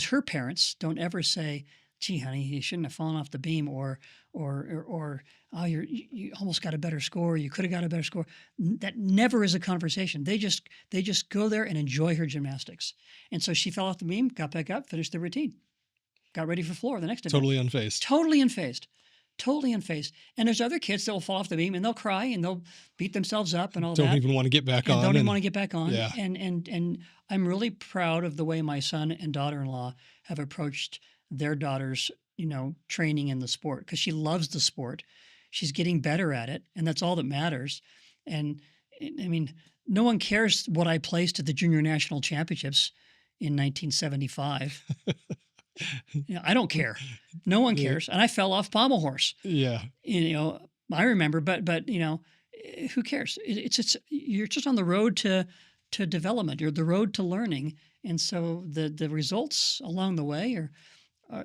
her parents don't ever say, gee, honey, you shouldn't have fallen off the beam, or oh, you almost got a better score. You could have got a better score. That never is a conversation. They just go there and enjoy her gymnastics. And so she fell off the beam, got back up, finished the routine, got ready for floor the next event. Totally unfazed. Totally unfazed. Totally unfazed. And there's other kids that will fall off the beam and they'll cry and they'll beat themselves up and all Don't that. even want to get back And on. don't even want to get back on. Yeah. And I'm really proud of the way my son and daughter-in-law have approached their daughter's, training in the sport, because she loves the sport. She's getting better at it, and that's all that matters. And I mean, no one cares what I placed at the junior national championships in 1975. I don't care. No one cares. And I fell off pommel horse. Yeah. I remember, but who cares? It's you're just on the road to development. You're the road to learning, and so the results along the way are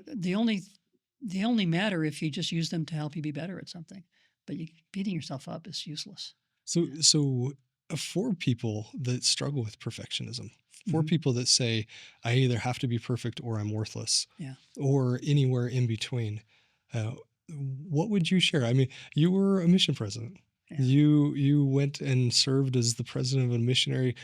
the only matter if you just use them to help you be better at something. But beating yourself up is useless. So for people that struggle with perfectionism, for Mhm. people that say, I either have to be perfect or I'm worthless, Yeah. or anywhere in between, what would you share? I mean, you were a mission president. Yeah. You went and served as the president of a missionary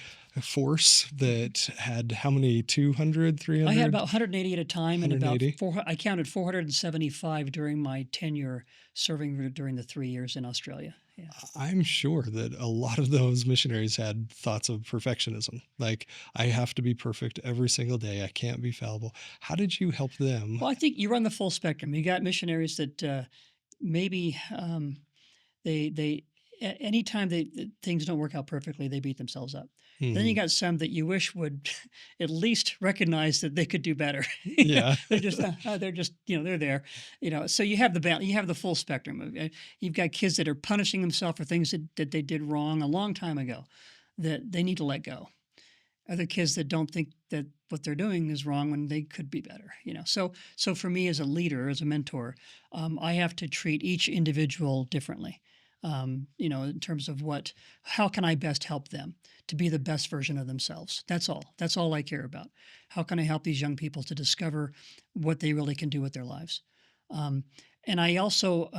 force that had how many, 200, 300? I had about 180 at a time, and about 180? I counted 475 during my tenure serving during the 3 years in Australia. Yeah. I'm sure that a lot of those missionaries had thoughts of perfectionism. Like, I have to be perfect every single day. I can't be fallible. How did you help them? Well, I think you run the full spectrum. You got missionaries that maybe they anytime things don't work out perfectly, they beat themselves up. Then you Mhm. got some that you wish would at least recognize that they could do better. Yeah. they're just they're there. So you have you have the full spectrum. You've got kids that are punishing themselves for things that they did wrong a long time ago, that they need to let go. Other kids that don't think that what they're doing is wrong when they could be better. So for me as a leader, as a mentor, I have to treat each individual differently. In terms of how can I best help them to be the best version of themselves? That's all. That's all I care about. How can I help these young people to discover what they really can do with their lives? And I also,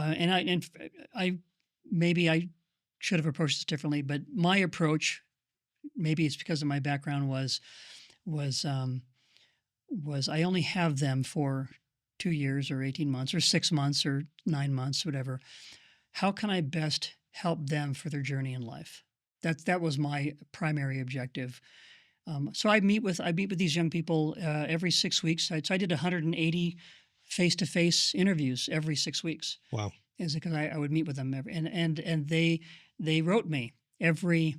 maybe I should have approached this differently, but my approach, maybe it's because of my background, was I only have them for 2 years or 18 months or 6 months or 9 months, whatever. How can I best help them for their journey in life? That was my primary objective. So I meet with these young people every 6 weeks. So I did 180 face-to-face interviews every 6 weeks. Wow. Because I would meet with them and they wrote me every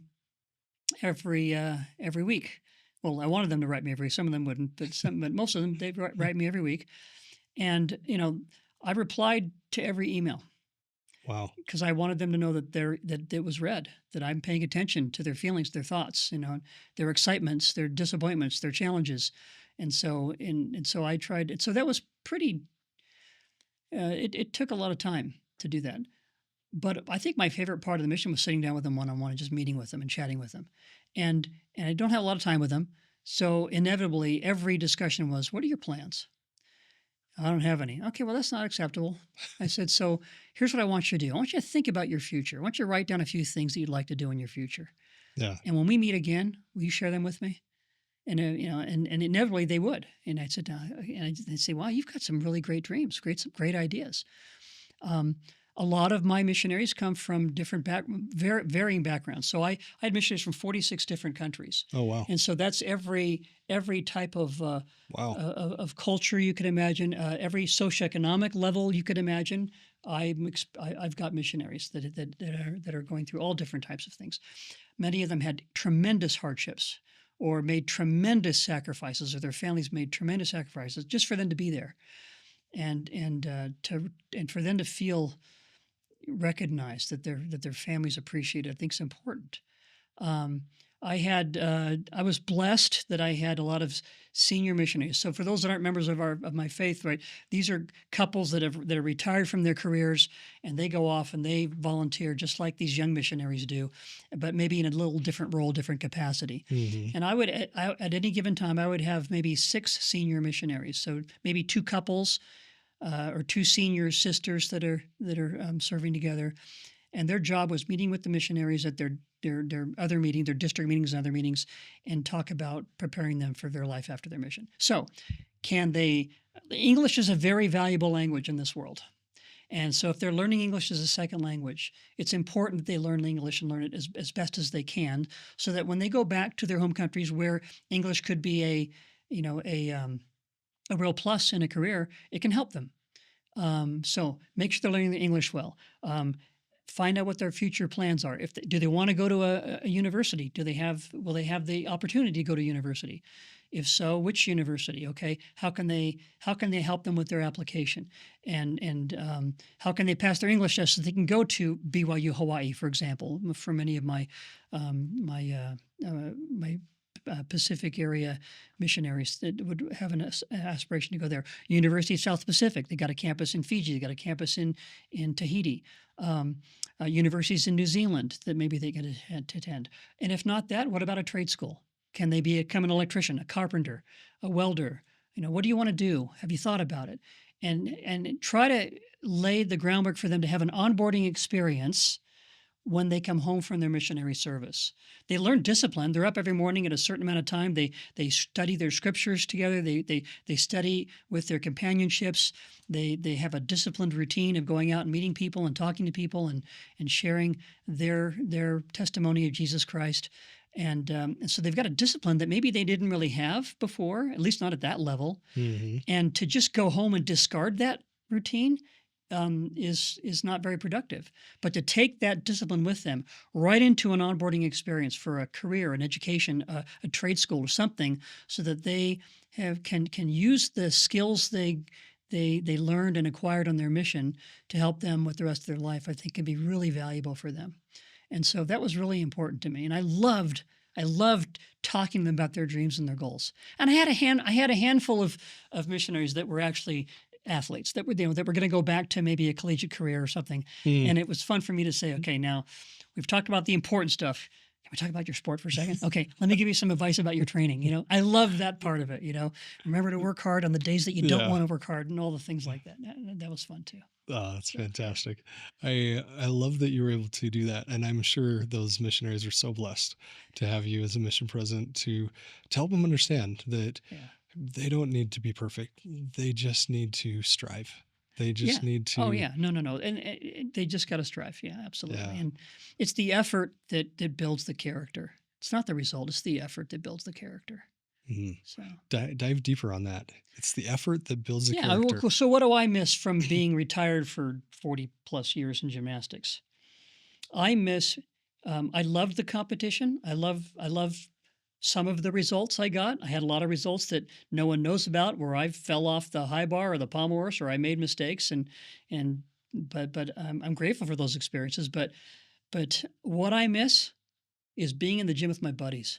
week. Well, I wanted them to write me every week. Some of them wouldn't, but most of them, they'd write me every week. And, I replied to every email. Wow. Because I wanted them to know that it was read, that I'm paying attention to their feelings, their thoughts, their excitements, their disappointments, their challenges. And so I tried. So that was pretty, it took a lot of time to do that. But I think my favorite part of the mission was sitting down with them one-on-one and just meeting with them and chatting with them. And I don't have a lot of time with them. So inevitably, every discussion was, what are your plans? I don't have any. Okay, well, that's not acceptable. I said, so here's what I want you to do. I want you to think about your future. I want you to write down a few things that you'd like to do in your future. Yeah. And when we meet again, will you share them with me? And, and inevitably they would. And I'd sit down and I'd say, wow, you've got some really great dreams, some great ideas. A lot of my missionaries come from different varying backgrounds. So I had missionaries from 46 different countries. Oh, wow. And so that's every type of of culture you could imagine, every socioeconomic level you could imagine. I've got missionaries that are going through all different types of things. Many of them had tremendous hardships or made tremendous sacrifices, or their families made tremendous sacrifices just for them to be there, and for them to feel recognized, that their families appreciate it, I think is important. I was blessed that I had a lot of senior missionaries. So for those that aren't members of my faith, right, these are couples that are retired from their careers, and they go off and they volunteer just like these young missionaries do, but maybe in a little different role, different capacity. Mm-hmm. And at any given time, I would have maybe 6 senior missionaries. So maybe 2 couples, or two senior sisters that are serving together, and their job was meeting with the missionaries at their other meeting, their district meetings and other meetings, and talk about preparing them for their life after their mission. So, can they? English is a very valuable language in this world. And so, if they're learning English as a second language, it's important that they learn English and learn it as best as they can, so that when they go back to their home countries where English could be a real plus in a career, it can help them. So make sure they're learning the English well. Find out what their future plans are. Do they want to go to a university? Will they have the opportunity to go to university? If so, which university? Okay, how can they help them with their application? And how can they pass their English test so they can go to BYU Hawaii, for example? For many of my Pacific area missionaries that would have an aspiration to go there. University of South Pacific, they got a campus in Fiji, they got a campus in Tahiti. Universities in New Zealand that maybe they can attend. And if not that, what about a trade school? Can they become an electrician, a carpenter, a welder? What do you want to do? Have you thought about it? And try to lay the groundwork for them to have an onboarding experience when they come home from their missionary service. They learn discipline. They're up every morning at a certain amount of time. They study their scriptures together. They study with their companionships. They have a disciplined routine of going out and meeting people and talking to people and sharing their testimony of Jesus Christ. And so they've got a discipline that maybe they didn't really have before, at least not at that level. Mm-hmm. And to just go home and discard that routine is not very productive. But to take that discipline with them right into an onboarding experience for a career, an education, a trade school, or something, so that they can use the skills they learned and acquired on their mission to help them with the rest of their life, I think can be really valuable for them. And so that was really important to me, and I loved talking to them about their dreams and their goals. And I had a handful of missionaries that were actually athletes that were going to go back to maybe a collegiate career or something. And it was fun for me to say, okay, now we've talked about the important stuff. Can we talk about your sport for a second? Okay, let me give you some advice about your training. I love that part of it. Remember to work hard on the days that you don't want to work hard, and all the things like that. That was fun too. Oh, that's fantastic. I love that you were able to do that. And I'm sure those missionaries are so blessed to have you as a mission president to help them understand that they don't need to be perfect. They just need to strive. They just need to. Oh, yeah. No. And they just got to strive. Yeah, absolutely. Yeah. And it's the effort that builds the character. It's not the result. It's the effort that builds the character. Mm-hmm. So dive deeper on that. It's the effort that builds the character. Yeah. Well, so what do I miss from being retired for 40 plus years in gymnastics? I miss. I loved the competition. I love some of the results I got. I had a lot of results that no one knows about, where I fell off the high bar or the pommel horse, or I made mistakes, but I'm grateful for those experiences. But what I miss is being in the gym with my buddies.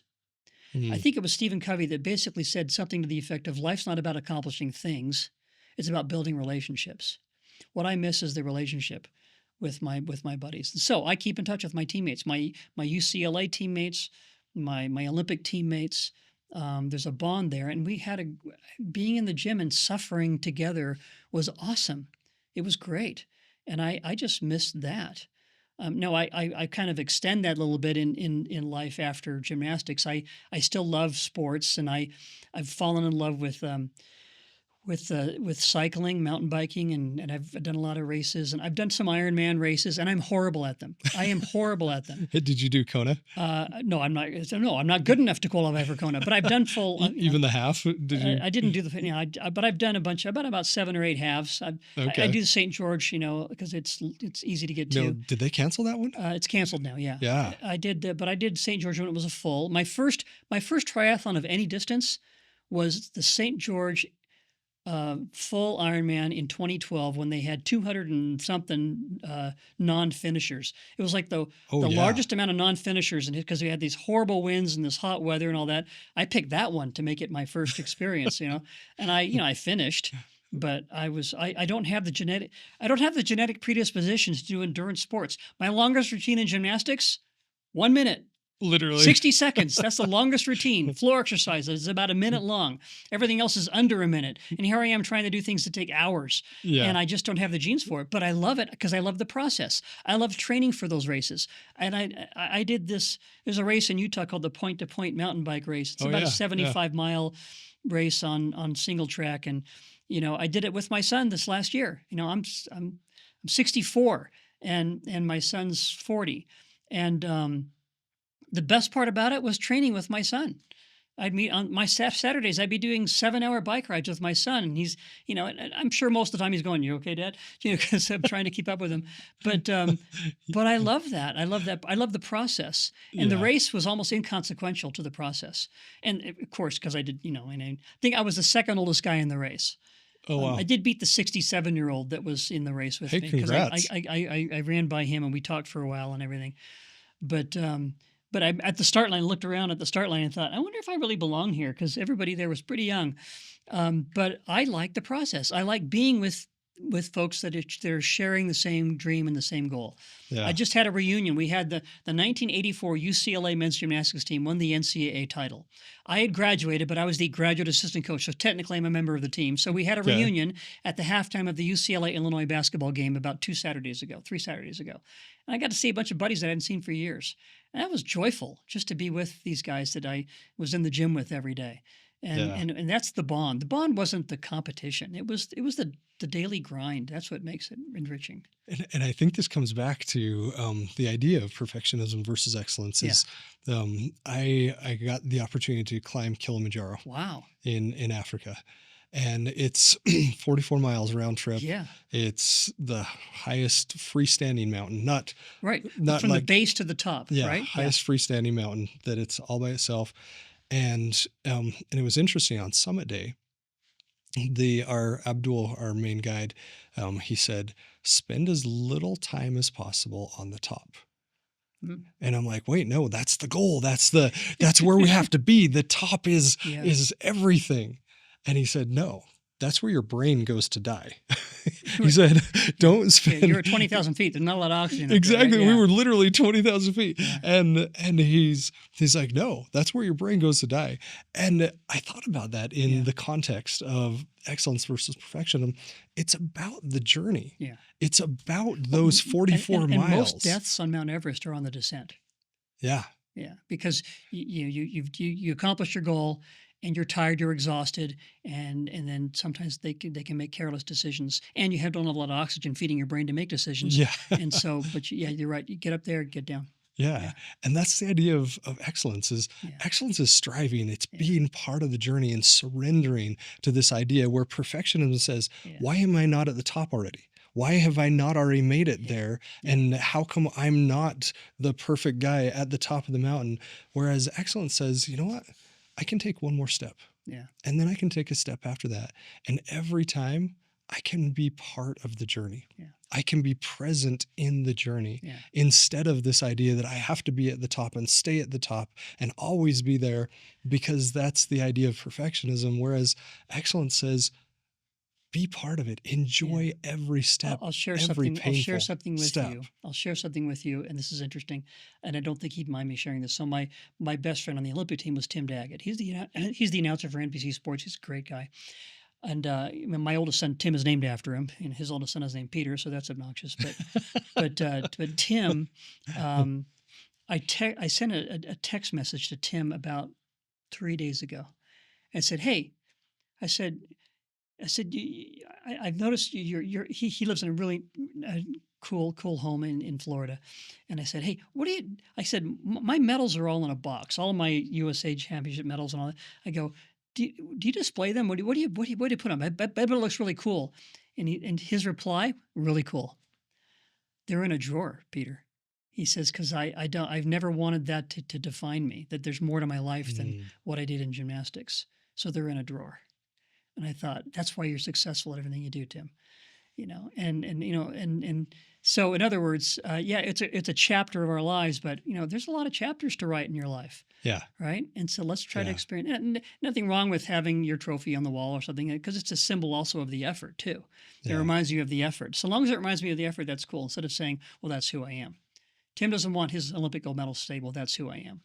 Mm-hmm. I think it was Stephen Covey that basically said something to the effect of, life's not about accomplishing things, it's about building relationships. What I miss is the relationship with my buddies. So I keep in touch with my teammates, my UCLA teammates, my Olympic teammates. There's a bond there, and being in the gym and suffering together was awesome. It was great, and I just missed that. No, I kind of extend that a little bit in life after gymnastics. I still love sports, and I've fallen in love with cycling, mountain biking, and I've done a lot of races, and I've done some Ironman races, and I'm horrible at them. I am horrible at them. Did you do Kona? No, I'm not. No, I'm not good enough to qualify for Kona, but I've done full. Even the half? Did you? I didn't do the. But I've done a bunch. I've done about 7 or 8 halves. Okay. I do St. George, because it's easy to get to. No, did they cancel that one? It's canceled now. Yeah. Yeah. I did, but I did St. George when it was a full. My first triathlon of any distance was the St. George full Ironman in 2012, when they had 200 and something non-finishers. It was like the largest amount of non-finishers, and because we had these horrible winds and this hot weather and all that, I picked that one to make it my first experience. And I finished, but I don't have the genetic predispositions to do endurance sports. My longest routine in gymnastics, 1 minute. Literally. 60 seconds. That's the longest routine. Floor exercise is about a minute long. Everything else is under a minute. And here I am trying to do things that take hours. Yeah. And I just don't have the genes for it. But I love it because I love the process. I love training for those races. And I did this. There's a race in Utah called the Point to Point mountain bike race. It's about a 75-mile race on single track. And, I did it with my son this last year. I'm 64 and my son's 40. And, the best part about it was training with my son. I'd meet on my Saturdays. I'd be doing 7-hour bike rides with my son, and he's, I'm sure most of the time he's going, "You okay, Dad?" Because I'm trying to keep up with him. But I love that. I love that. I love the process, and the race was almost inconsequential to the process. And of course, because I did, and I think I was the second oldest guy in the race. Oh wow! I did beat the 67-year-old that was in the race with me because I ran by him and we talked for a while and everything. But I, at the start line, looked around at the start line and thought, I wonder if I really belong here because everybody there was pretty young. But I like the process. I like being with folks that are sharing the same dream and the same goal. Yeah. I just had a reunion. We had the 1984 UCLA men's gymnastics team won the NCAA title. I had graduated, but I was the graduate assistant coach, so technically I'm a member of the team. So we had a reunion at the halftime of the UCLA-Illinois basketball game about 3 Saturdays ago. And I got to see a bunch of buddies that I hadn't seen for years. And that was joyful just to be with these guys that I was in the gym with every day. And that's the bond. The bond wasn't the competition. It was the daily grind. That's what makes it enriching. And I think this comes back to the idea of perfectionism versus excellence. I got the opportunity to climb Kilimanjaro. Wow. In Africa. And it's 44 miles round trip. Yeah. It's the highest freestanding mountain, not from the base to the top. Yeah, right? Highest freestanding mountain that it's all by itself. And it was interesting on summit day. Our main guide, he said, spend as little time as possible on the top. Mm-hmm. And I'm like, wait, no, that's the goal. That's where we have to be. The top is everything. And he said, no, that's where your brain goes to die. He said, don't spend. You're at 20,000 feet. There's not a lot of oxygen. Exactly. Up there, right? We were literally 20,000 feet. Yeah. And he's like, no, that's where your brain goes to die. And I thought about that in the context of excellence versus perfection. It's about the journey. Yeah. It's about those 44 miles. And most deaths on Mount Everest are on the descent. Yeah. Yeah. Because you accomplish your goal. And you're tired, you're exhausted, and then sometimes they can make careless decisions, and you don't have a lot of oxygen feeding your brain to make decisions. Yeah. And so, you're right. You get up there, get down. Yeah. And that's the idea of excellence excellence is striving. It's being part of the journey and surrendering to this idea where perfectionism says, why am I not at the top already? Why have I not already made it there? And how come I'm not the perfect guy at the top of the mountain? Whereas excellence says, you know what? I can take one more step. Yeah. And then I can take a step after that. And every time I can be part of the journey. Yeah. I can be present in the journey instead of this idea that I have to be at the top and stay at the top and always be there, because that's the idea of perfectionism. Whereas excellence says, be part of it. Enjoy every step. I'll share something with you. I'll share something with you, and this is interesting. And I don't think he'd mind me sharing this. So my best friend on the Olympic team was Tim Daggett. He's the announcer for NBC Sports. He's a great guy. And my oldest son Tim is named after him, and his oldest son is named Peter, so that's obnoxious. But Tim, I sent a text message to Tim about 3 days ago, and said, "Hey," I said, I've noticed he lives in a really cool home in Florida. And I said, hey, I said, my medals are all in a box, all of my USA championship medals and all that. I go, do you display them? What do you put them? I bet it looks really cool. And his reply, really cool. They're in a drawer, Peter. He says, because I've never wanted that to define me, that there's more to my life than what I did in gymnastics. So they're in a drawer. And I thought, that's why you're successful at everything you do, Tim. And so in other words, it's a chapter of our lives, but there's a lot of chapters to write in your life. Yeah. Right. And so let's try to experience. And nothing wrong with having your trophy on the wall or something, because it's a symbol also of the effort too. It reminds you of the effort. So long as it reminds me of the effort, that's cool. Instead of saying, well, that's who I am. Tim doesn't want his Olympic gold medal to say, well, that's who I am.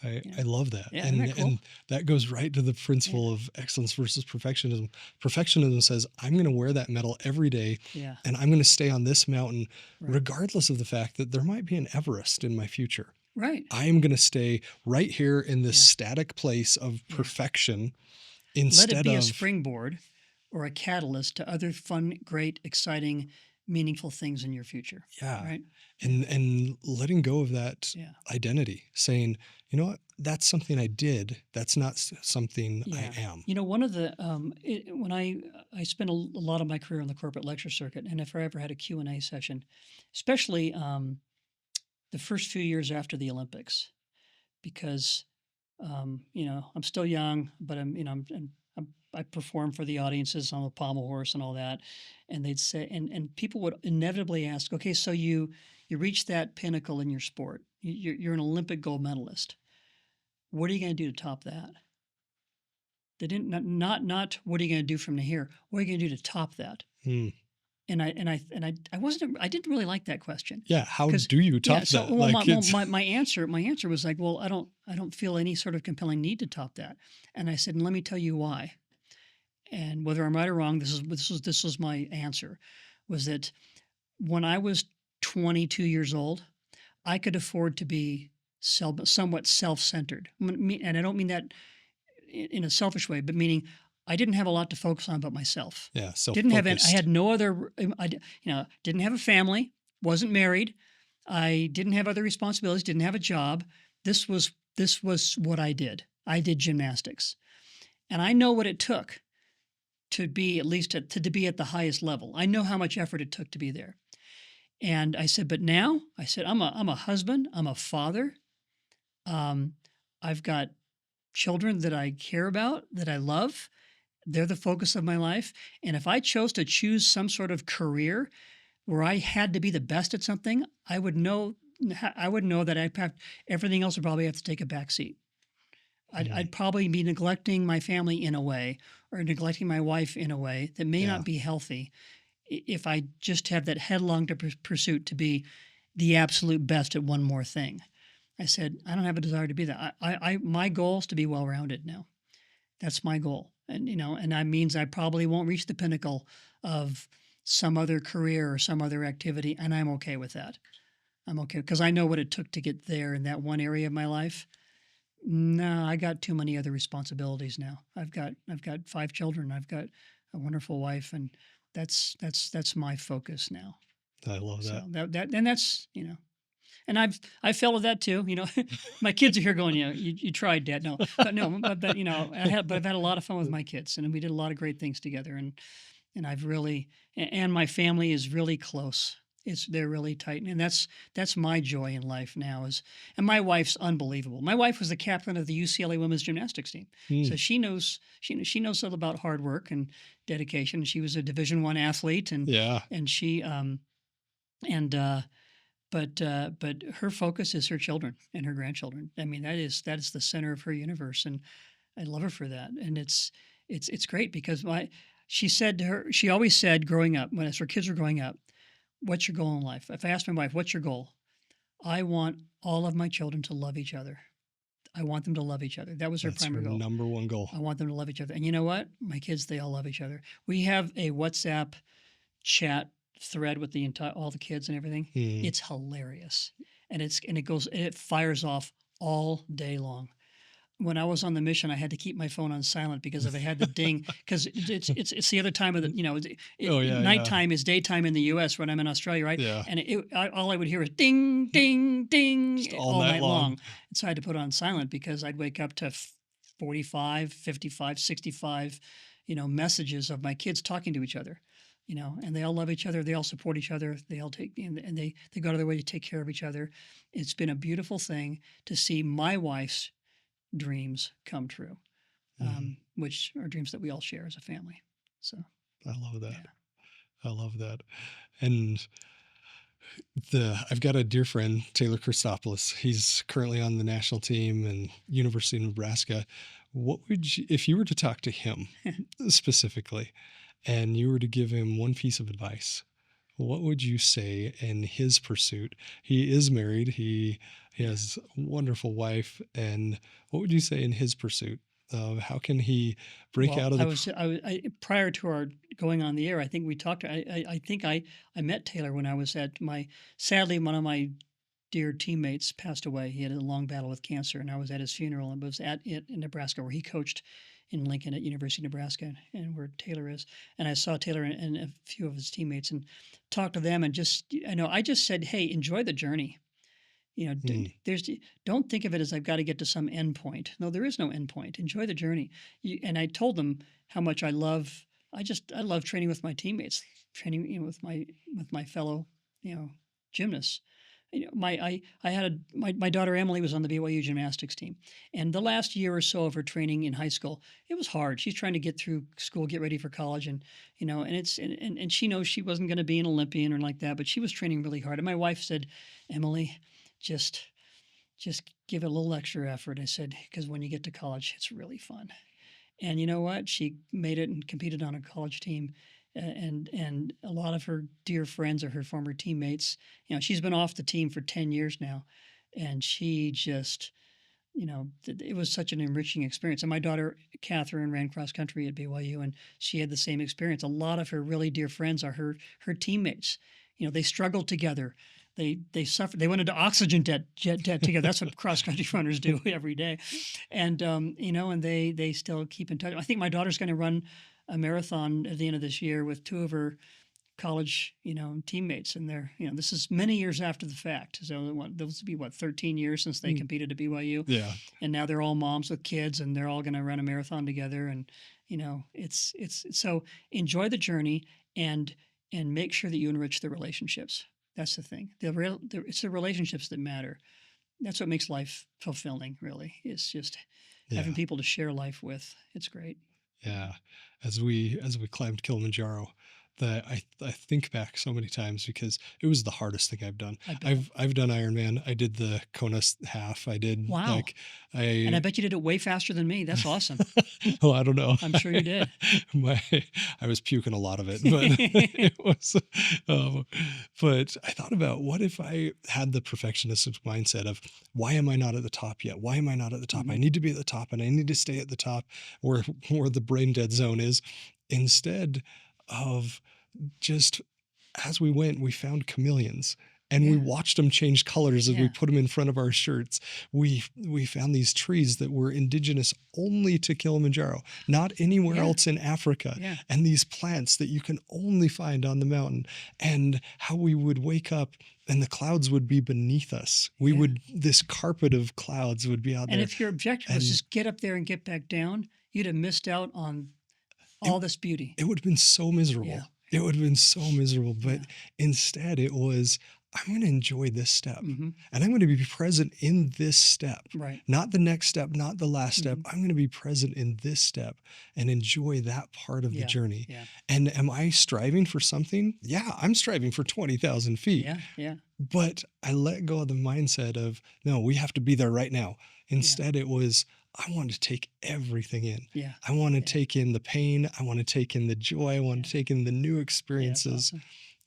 I love that. Yeah, isn't that cool? And that goes right to the Yeah, principle of excellence versus perfectionism. Perfectionism says, I'm going to wear that medal every day yeah, and I'm going to stay on this mountain, right, regardless of the fact that there might be an Everest in my future. right, I am going to stay right here in this yeah, static place of yeah. perfection Let it instead be a of, springboard or a catalyst to other fun, great, exciting, meaningful things in your future. yeah, Right? Yeah, and letting go of that yeah, identity, saying, you know what, that's something I did. That's not something I yeah. am. One of the when I spent a lot of my career on the corporate lecture circuit, and if I ever had a Q&A session, especially the first few years after the Olympics, because I'm still young, but I perform for the audiences on the pommel horse and all that, and they'd say, and people would inevitably ask, okay, so you reached that pinnacle in your sport, you're an Olympic gold medalist. What are you going to do to top that? They didn't not what are you going to do from here? What are you going to do to top that? Hmm. I didn't really like that question Yeah. How because do you yeah. top So that? Like it's, my answer was like, well, I don't feel any sort of compelling need to top that. And I said, and let me tell you why. And whether I'm right or wrong, this was my answer, was that when I was 22 years old, I could afford to be somewhat self-centered. And I don't mean that in a selfish way, but meaning I didn't have a lot to focus on but myself. yeah, Didn't have any, I self-focused. had no other, didn't have a family, wasn't married. I didn't have other responsibilities, didn't have a job. This was what I did. I did gymnastics. And I know what it took to be at least to be at the highest level. I know how much effort it took to be there. And I said, but now I said, I'm a husband, I'm a father. Um, I've got children that I care about, that I love. They're the focus of my life. And if I chose to choose some sort of career where I had to be the best at something, I would know that everything else would probably have to take a back seat. Mm, I'd probably be neglecting my family in a way, or neglecting my wife in a way that may yeah. not be healthy if I just have that headlong pursuit to be the absolute best at one more thing. I said, I don't have a desire to be that. My goal is to be well rounded now. That's my goal. And that means I probably won't reach the pinnacle of some other career or some other activity. And I'm okay with that. I'm okay because I know what it took to get there in that one area of my life. No, I got too many other responsibilities now. I've got 5 children. I've got a wonderful wife, and that's my focus now. I love So that. that's and I fell with that too. My kids are here going, you tried, Dad. No, but no, but I've had a lot of fun with my kids, and we did a lot of great things together, and I've really, and my family is really close. They're really tight, and that's my joy in life now and my wife's unbelievable. My wife was the captain of the UCLA women's gymnastics team, so Mm, she knows all about hard work and dedication. She was a Division I athlete, yeah. and she and but her focus is her children and her grandchildren. I mean, that is the center of her universe, and I love her for that. And it's great because she always said growing up, when as her kids were growing up, what's your goal in life? If I asked my wife, what's your goal? I want all of my children to love each other. I want them to love each other. That was her That's her primary goal. number one goal. I want them to love each other. And you know what? My kids, they all love each other. We have a WhatsApp chat thread with all the kids and everything. Mm. It's hilarious. And it fires off all day long. When I was on the mission, I had to keep my phone on silent because if I had the ding, because it's the other time of the Oh yeah, yeah, nighttime is daytime in the U.S. when I'm in Australia, right? yeah. And all I would hear was ding, ding, Just ding all all night night long. long. And so I had to put it on silent because I'd wake up to 45, 55, 65, messages of my kids talking to each other. And they all love each other. They all support each other. They all and they go out of their way to take care of each other. It's been a beautiful thing to see my wife's dreams come true, Mm. which are dreams that we all share as a family. So, I love that. yeah. I love that. And I've got a dear friend, Taylor Christopoulos. He's currently on the national team and University of Nebraska. What would you, if you were to talk to him specifically, and you were to give him one piece of advice, what would you say in his pursuit? He is married. He Yeah. has a wonderful wife. And what would you say in his pursuit of how can he break Well, out of prior to our going on the air, I think we talked. I think I met Taylor when I was at my. Sadly, one of my dear teammates passed away. He had a long battle with cancer, and I was at his funeral and was at it in Nebraska, where he coached in Lincoln at University of Nebraska, and where Taylor is. And I saw Taylor and a few of his teammates and talked to them, and I just said, hey, enjoy the journey. Hmm. Don't think of it as I've got to get to some end point. No, there is no end point. Enjoy the journey. And I told them how much I love. I love training with my teammates, training with my fellow gymnasts. I had my daughter Emily was on the BYU gymnastics team, and the last year or so of her training in high school, it was hard. She's trying to get through school, get ready for college, and and she knows she wasn't going to be an Olympian or like that, but she was training really hard. And my wife said, Emily, just give it a little extra effort. I said, because when you get to college, it's really fun. And you know what? She made it and competed on a college team. And a lot of her dear friends are her former teammates. She's been off the team for 10 years now. And she just, it was such an enriching experience. And my daughter, Catherine, ran cross country at BYU, and she had the same experience. A lot of her really dear friends are her teammates. They struggled together. They suffered. They went into oxygen jet together. That's what cross country runners do every day, and and they still keep in touch. I think my daughter's going to run a marathon at the end of this year with two of her college teammates, and this is many years after the fact. So those would be 13 years since they competed at BYU. Yeah, and now they're all moms with kids, and they're all going to run a marathon together. And it's so enjoy the journey and make sure that you enrich the relationships. That's the thing. It's the relationships that matter. That's what makes life fulfilling, really. It's just having people to share life with. It's great. Yeah. As we climbed Kilimanjaro, that I think back so many times because it was the hardest thing I've done. I've done Ironman. I did the Kona half. I did Wow. And I bet you did it way faster than me. That's awesome. Well, I don't know. I'm sure you did. I was puking a lot of it, but it was. But I thought about what if I had the perfectionist mindset of why am I not at the top yet? Why am I not at the top? Mm-hmm. I need to be at the top, and I need to stay at the top, where the brain dead zone is, instead of just as we went, we found chameleons and we watched them change colors as we put them in front of our shirts. We found these trees that were indigenous only to Kilimanjaro, not anywhere else in Africa. Yeah. And these plants that you can only find on the mountain, and how we would wake up and the clouds would be beneath us. This carpet of clouds would be out there. And if your objective was just get up there and get back down, you'd have missed out on all this beauty. It would have been so miserable. Yeah. It would have been so miserable. But instead it was, I'm going to enjoy this step. Mm-hmm. And I'm going to be present in this step. Right. Not the next step, not the last step. I'm going to be present in this step and enjoy that part of the journey. Yeah. And am I striving for something? Yeah, I'm striving for 20,000 feet. Yeah. Yeah. But I let go of the mindset of, no, we have to be there right now. Instead, it was, I want to take everything in. Yeah. I want to take in the pain. I want to take in the joy. I want to take in the new experiences. Awesome.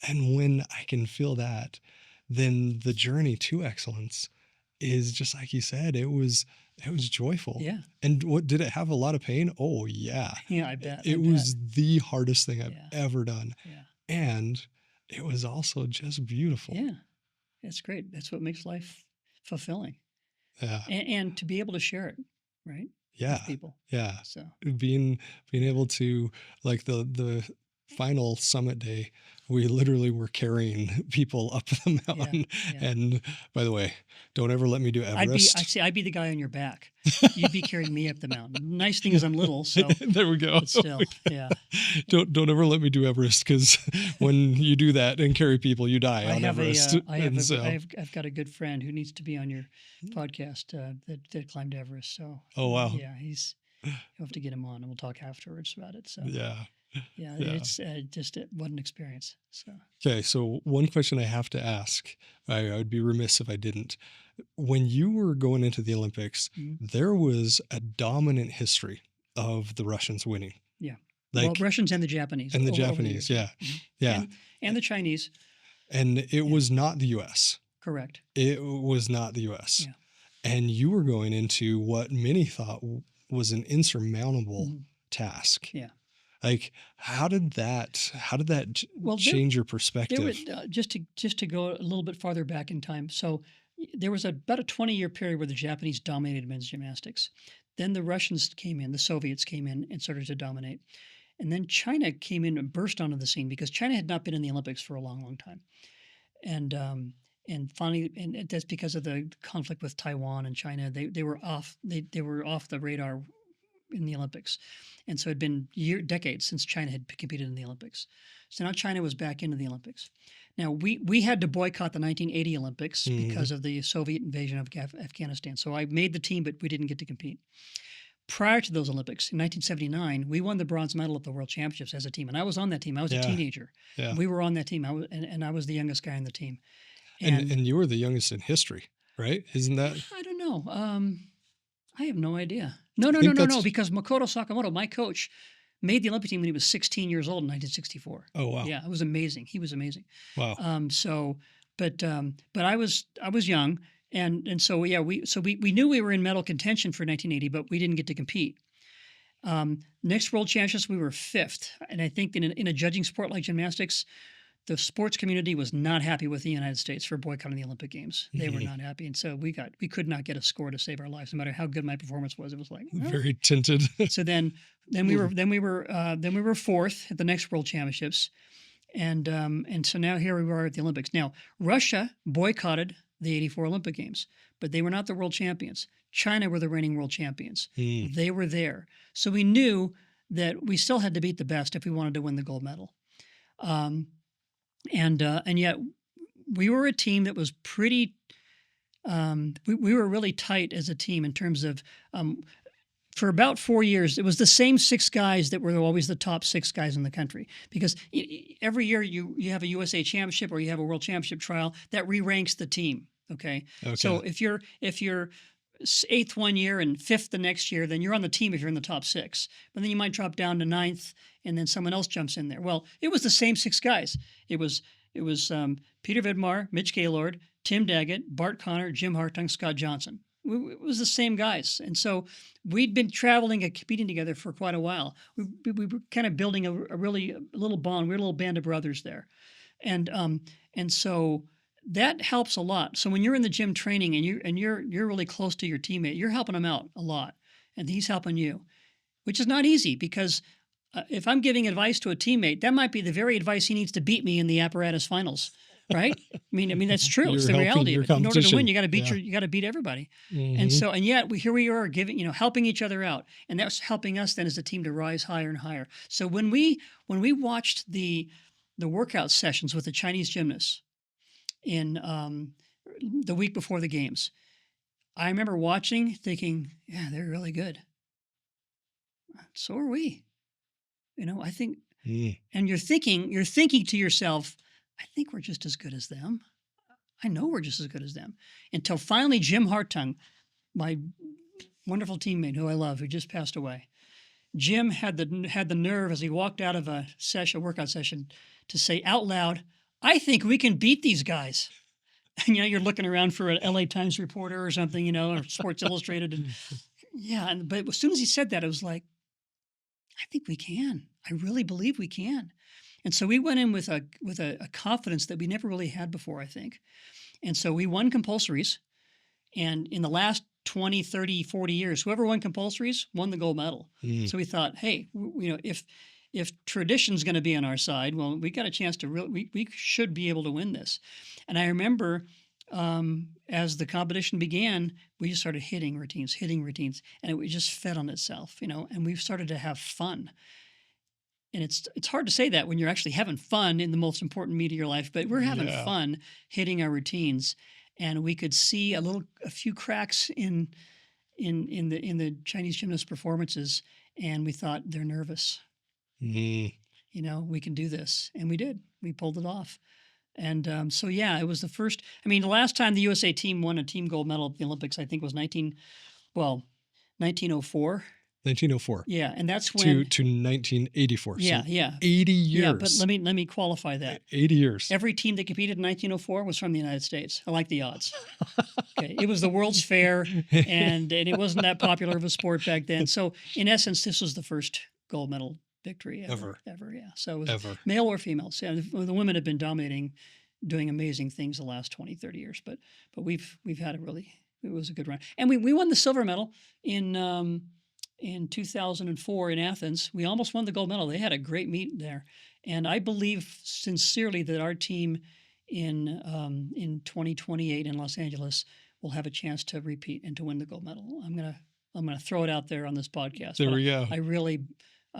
And when I can feel that, then the journey to excellence is just like you said, it was joyful. Yeah. And what did it have a lot of pain? Oh yeah. Yeah, I bet. It was the hardest thing I've ever done. Yeah. And it was also just beautiful. Yeah. It's great. That's what makes life fulfilling. Yeah. And to be able to share it, right? Yeah. With people. Yeah. So being able to, like, the final summit day, we literally were carrying people up the mountain. And by the way, don't ever let me do Everest. I'd be the guy on your back. You'd be carrying me up the mountain. Nice thing is I'm little, so there we go. But still, yeah. Don't ever let me do Everest, because when you do that and carry people, you die on Everest. I've got a good friend who needs to be on your podcast that climbed Everest. So oh wow, yeah, you'll have to get him on, and we'll talk afterwards about it. So yeah. It's just what an experience. So okay, so one question I have to ask, I would be remiss if I didn't. When you were going into the Olympics, there was a dominant history of the Russians winning. Yeah. Like, well, Russians and the Japanese. And the Japanese, yeah. Yeah. and the Chinese. And it was not the US. Correct. It was not the US. Yeah. And you were going into what many thought was an insurmountable task. Yeah. Like, how did that change your perspective? Just to go a little bit farther back in time. So there was about a 20-year period where the Japanese dominated men's gymnastics. Then the Russians came in, the Soviets came in and started to dominate. And then China came in and burst onto the scene because China had not been in the Olympics for a long, long time. And finally, and that's because of the conflict with Taiwan and China. They were off. They were off the radar in the Olympics, and so it had been decades since China had competed in the Olympics. So now China was back into the Olympics. Now we had to boycott the 1980 Olympics because of the Soviet invasion of Afghanistan. So I made the team, but we didn't get to compete. Prior to those Olympics, in 1979, we won the bronze medal at the World Championships as a team, and I was on that team. I was a teenager. Yeah. We were on that team. I was the youngest guy on the team. And you were the youngest in history, right? Isn't that? I don't know. I have no idea. No, because Makoto Sakamoto, my coach, made the Olympic team when he was 16 years old in 1964. Oh, wow. Yeah, it was amazing. He was amazing. Wow. But I was young, and so we knew we were in medal contention for 1980, but we didn't get to compete. Next World Championships, we were 5th, and I think in a judging sport like gymnastics, the sports community was not happy with the United States for boycotting the Olympic Games. They were not happy, and so we could not get a score to save our lives, no matter how good my performance was. It was like very tinted. So then we were 4th at the next World Championships, and so now here we are at the Olympics. Now Russia boycotted the '84 Olympic Games, but they were not the world champions. China were the reigning world champions. They were there, so we knew that we still had to beat the best if we wanted to win the gold medal. And yet we were a team that was pretty, we were really tight as a team in terms of, for about 4 years, it was the same 6 guys that were always the top 6 guys in the country. Because every year you have a USA Championship or you have a World Championship trial that re-ranks the team. Okay. So if you're 8th one year and 5th the next year, then you're on the team if you're in the top 6. But then you might drop down to 9th, and then someone else jumps in there. Well, it was the same 6 guys. It was Peter Vidmar, Mitch Gaylord, Tim Daggett, Bart Connor, Jim Hartung, Scott Johnson. It was the same guys. And so we'd been traveling and competing together for quite a while. We were kind of building a little bond. We were a little band of brothers there. And so that helps a lot. So when you're in the gym training and you're really close to your teammate, you're helping him out a lot, and he's helping you, which is not easy because if I'm giving advice to a teammate, that might be the very advice he needs to beat me in the apparatus finals, right? I mean that's true. It's the reality of it. In order to win, you got to beat everybody. And so yet here we are giving, helping each other out, and that's helping us then as a team to rise higher and higher. So when we watched the workout sessions with the Chinese gymnasts in the week before the games, I remember watching, thinking, yeah, they're really good. So are we. I think, and you're thinking to yourself, I think we're just as good as them. I know we're just as good as them. Until finally Jim Hartung, my wonderful teammate who I love, who just passed away, Jim had the nerve as he walked out of a workout session to say out loud, I think we can beat these guys. And, you're looking around for an LA Times reporter or something, or Sports Illustrated. And, but as soon as he said that, it was like, I think we can. I really believe we can. And so we went in with a confidence that we never really had before, I think. And so we won compulsories. And in the last 20, 30, 40 years, whoever won compulsories won the gold medal. So we thought, hey, if tradition's going to be on our side, well, we got a chance to we should be able to win this. And I remember as the competition began, we just started hitting routines, and it just fed on itself, and we've started to have fun. And it's hard to say that when you're actually having fun in the most important meet of your life, but we're having fun hitting our routines, and we could see a few cracks in the Chinese gymnast performances, and we thought they're nervous. We can do this, and we did. We pulled it off. And it was the first. I mean, the last time the USA team won a team gold medal at the Olympics, I think, was 1904. 1904 Yeah, and that's to when 1984. yeah, So yeah. 80 Yeah, but years. let me qualify that. 80 years. Every team that competed in 1904 was from the United States. I like the odds. Okay, it was the World's Fair, and it wasn't that popular of a sport back then. So in essence, this was the first gold medal victory Ever. ever. Yeah. So it was Ever. male or female. So the women have been dominating, doing amazing things the last 20, 30 years. But we've had it was a good run, and we won the silver medal in 2004 in Athens. We almost won the gold medal. They had a great meet there, and I believe sincerely that our team in 2028 in Los Angeles will have a chance to repeat and to win the gold medal. I'm gonna throw it out there on this podcast. There But we go. I really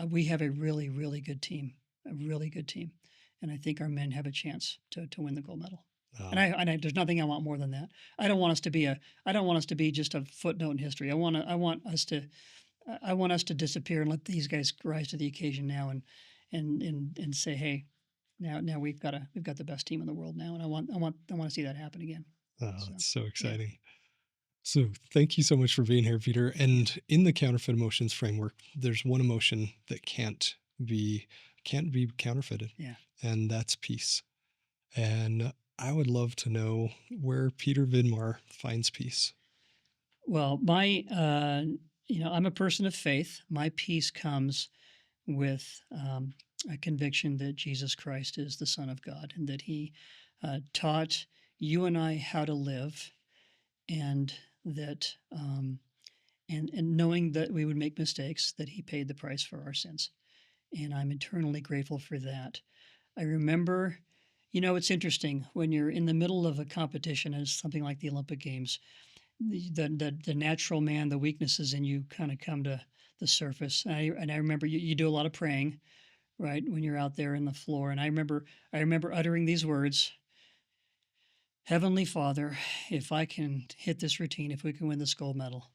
we have a really good team, a really good team, and I think our men have a chance to win the gold medal. And there's nothing I want more than that. I don't want us to be just a footnote in history. I want us to disappear and let these guys rise to the occasion now and say, hey, now we've got the best team in the world now, and I want to see that happen again. Oh, So, it's so yeah. exciting. So thank you so much for being here, Peter. And in the counterfeit emotions framework, there's one emotion that can't be counterfeited. Yeah. And that's peace. And I would love to know where Peter Vidmar finds peace. Well, I'm a person of faith. My peace comes with a conviction that Jesus Christ is the Son of God and that He taught you and I how to live, and that and knowing that we would make mistakes, that He paid the price for our sins, and I'm eternally grateful for that. I remember, it's interesting when you're in the middle of a competition and it's something like the Olympic Games. The natural man, the weaknesses in you kind of come to the surface. And I remember you do a lot of praying, right, when you're out there in the floor. And I remember uttering these words: Heavenly Father, if I can hit this routine, if we can win this gold medal,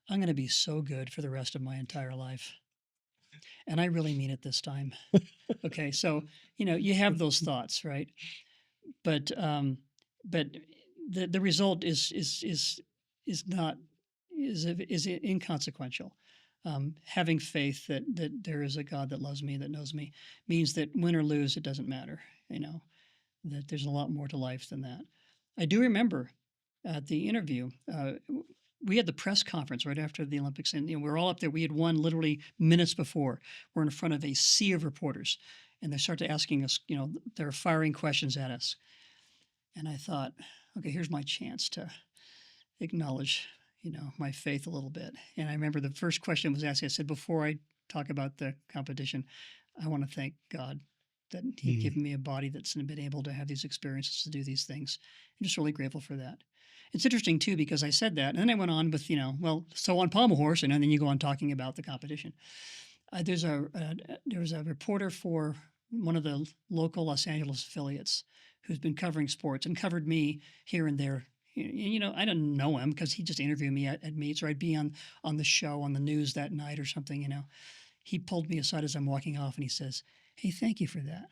I'm going to be so good for the rest of my entire life. And I really mean it this time. Okay, so you have those thoughts, right? But but the result is not is inconsequential. Having faith that there is a God that loves me, that knows me, means that win or lose, it doesn't matter. That there's a lot more to life than that. I do remember at the interview, we had the press conference right after the Olympics, and we were all up there. We had won literally minutes before. We're in front of a sea of reporters, and they started asking us, they're firing questions at us. And I thought, okay, here's my chance to acknowledge, my faith a little bit. And I remember the first question was asked. I said, before I talk about the competition, I want to thank God that He'd given me a body that's been able to have these experiences, to do these things. I'm just really grateful for that. It's interesting too, because I said that, and then I went on with, so on pommel horse, and then you go on talking about the competition. There was a reporter for one of the local Los Angeles affiliates who's been covering sports and covered me here and there. I didn't know him because he just interviewed me at meets, or I'd be on the show on the news that night or something. He pulled me aside as I'm walking off, and he says, "Hey, thank you for that."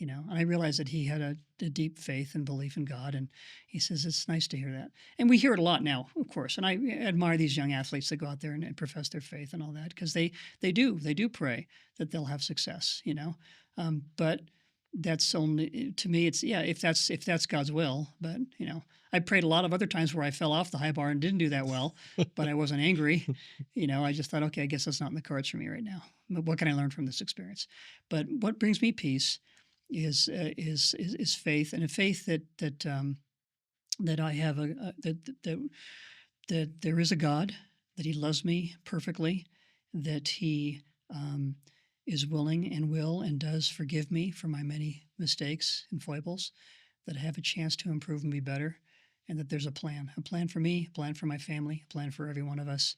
And I realized that he had a deep faith and belief in God, and he says it's nice to hear that. And we hear it a lot now, of course. And I admire these young athletes that go out there and profess their faith and all that, because they do pray that they'll have success. But that's only, to me, it's, yeah, if that's God's will. But I prayed a lot of other times where I fell off the high bar and didn't do that well, but I wasn't angry. I just thought, okay, I guess that's not in the cards for me right now. But what can I learn from this experience? But what brings me peace is faith, and a faith that I have that there is a God, that He loves me perfectly, that He is willing and will and does forgive me for my many mistakes and foibles, that I have a chance to improve and be better, and that there's a plan for me, a plan for my family, a plan for every one of us.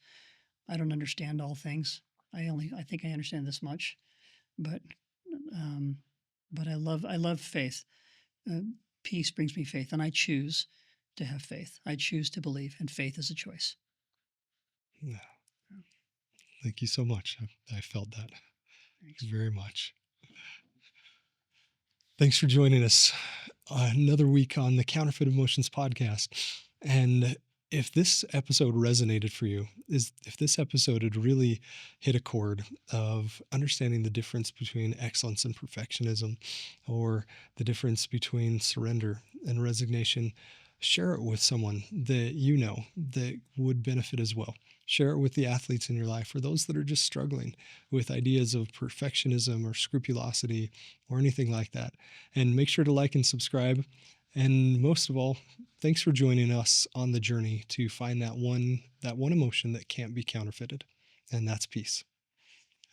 I don't understand all things. I think I understand this much, but I love faith. Peace brings me faith, and I choose to have faith. I choose to believe, and faith is a choice. Yeah. Thank you so much. I felt that. Thanks very much. Thanks for joining us another week on the Counterfeit Emotions podcast. And if this episode resonated for you, is if this episode had really hit a chord of understanding the difference between excellence and perfectionism, or the difference between surrender and resignation, share it with someone that you know that would benefit as well. Share it with the athletes in your life or those that are just struggling with ideas of perfectionism or scrupulosity or anything like that. And make sure to like and subscribe. And most of all, thanks for joining us on the journey to find that one emotion that can't be counterfeited, and that's peace.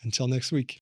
Until next week.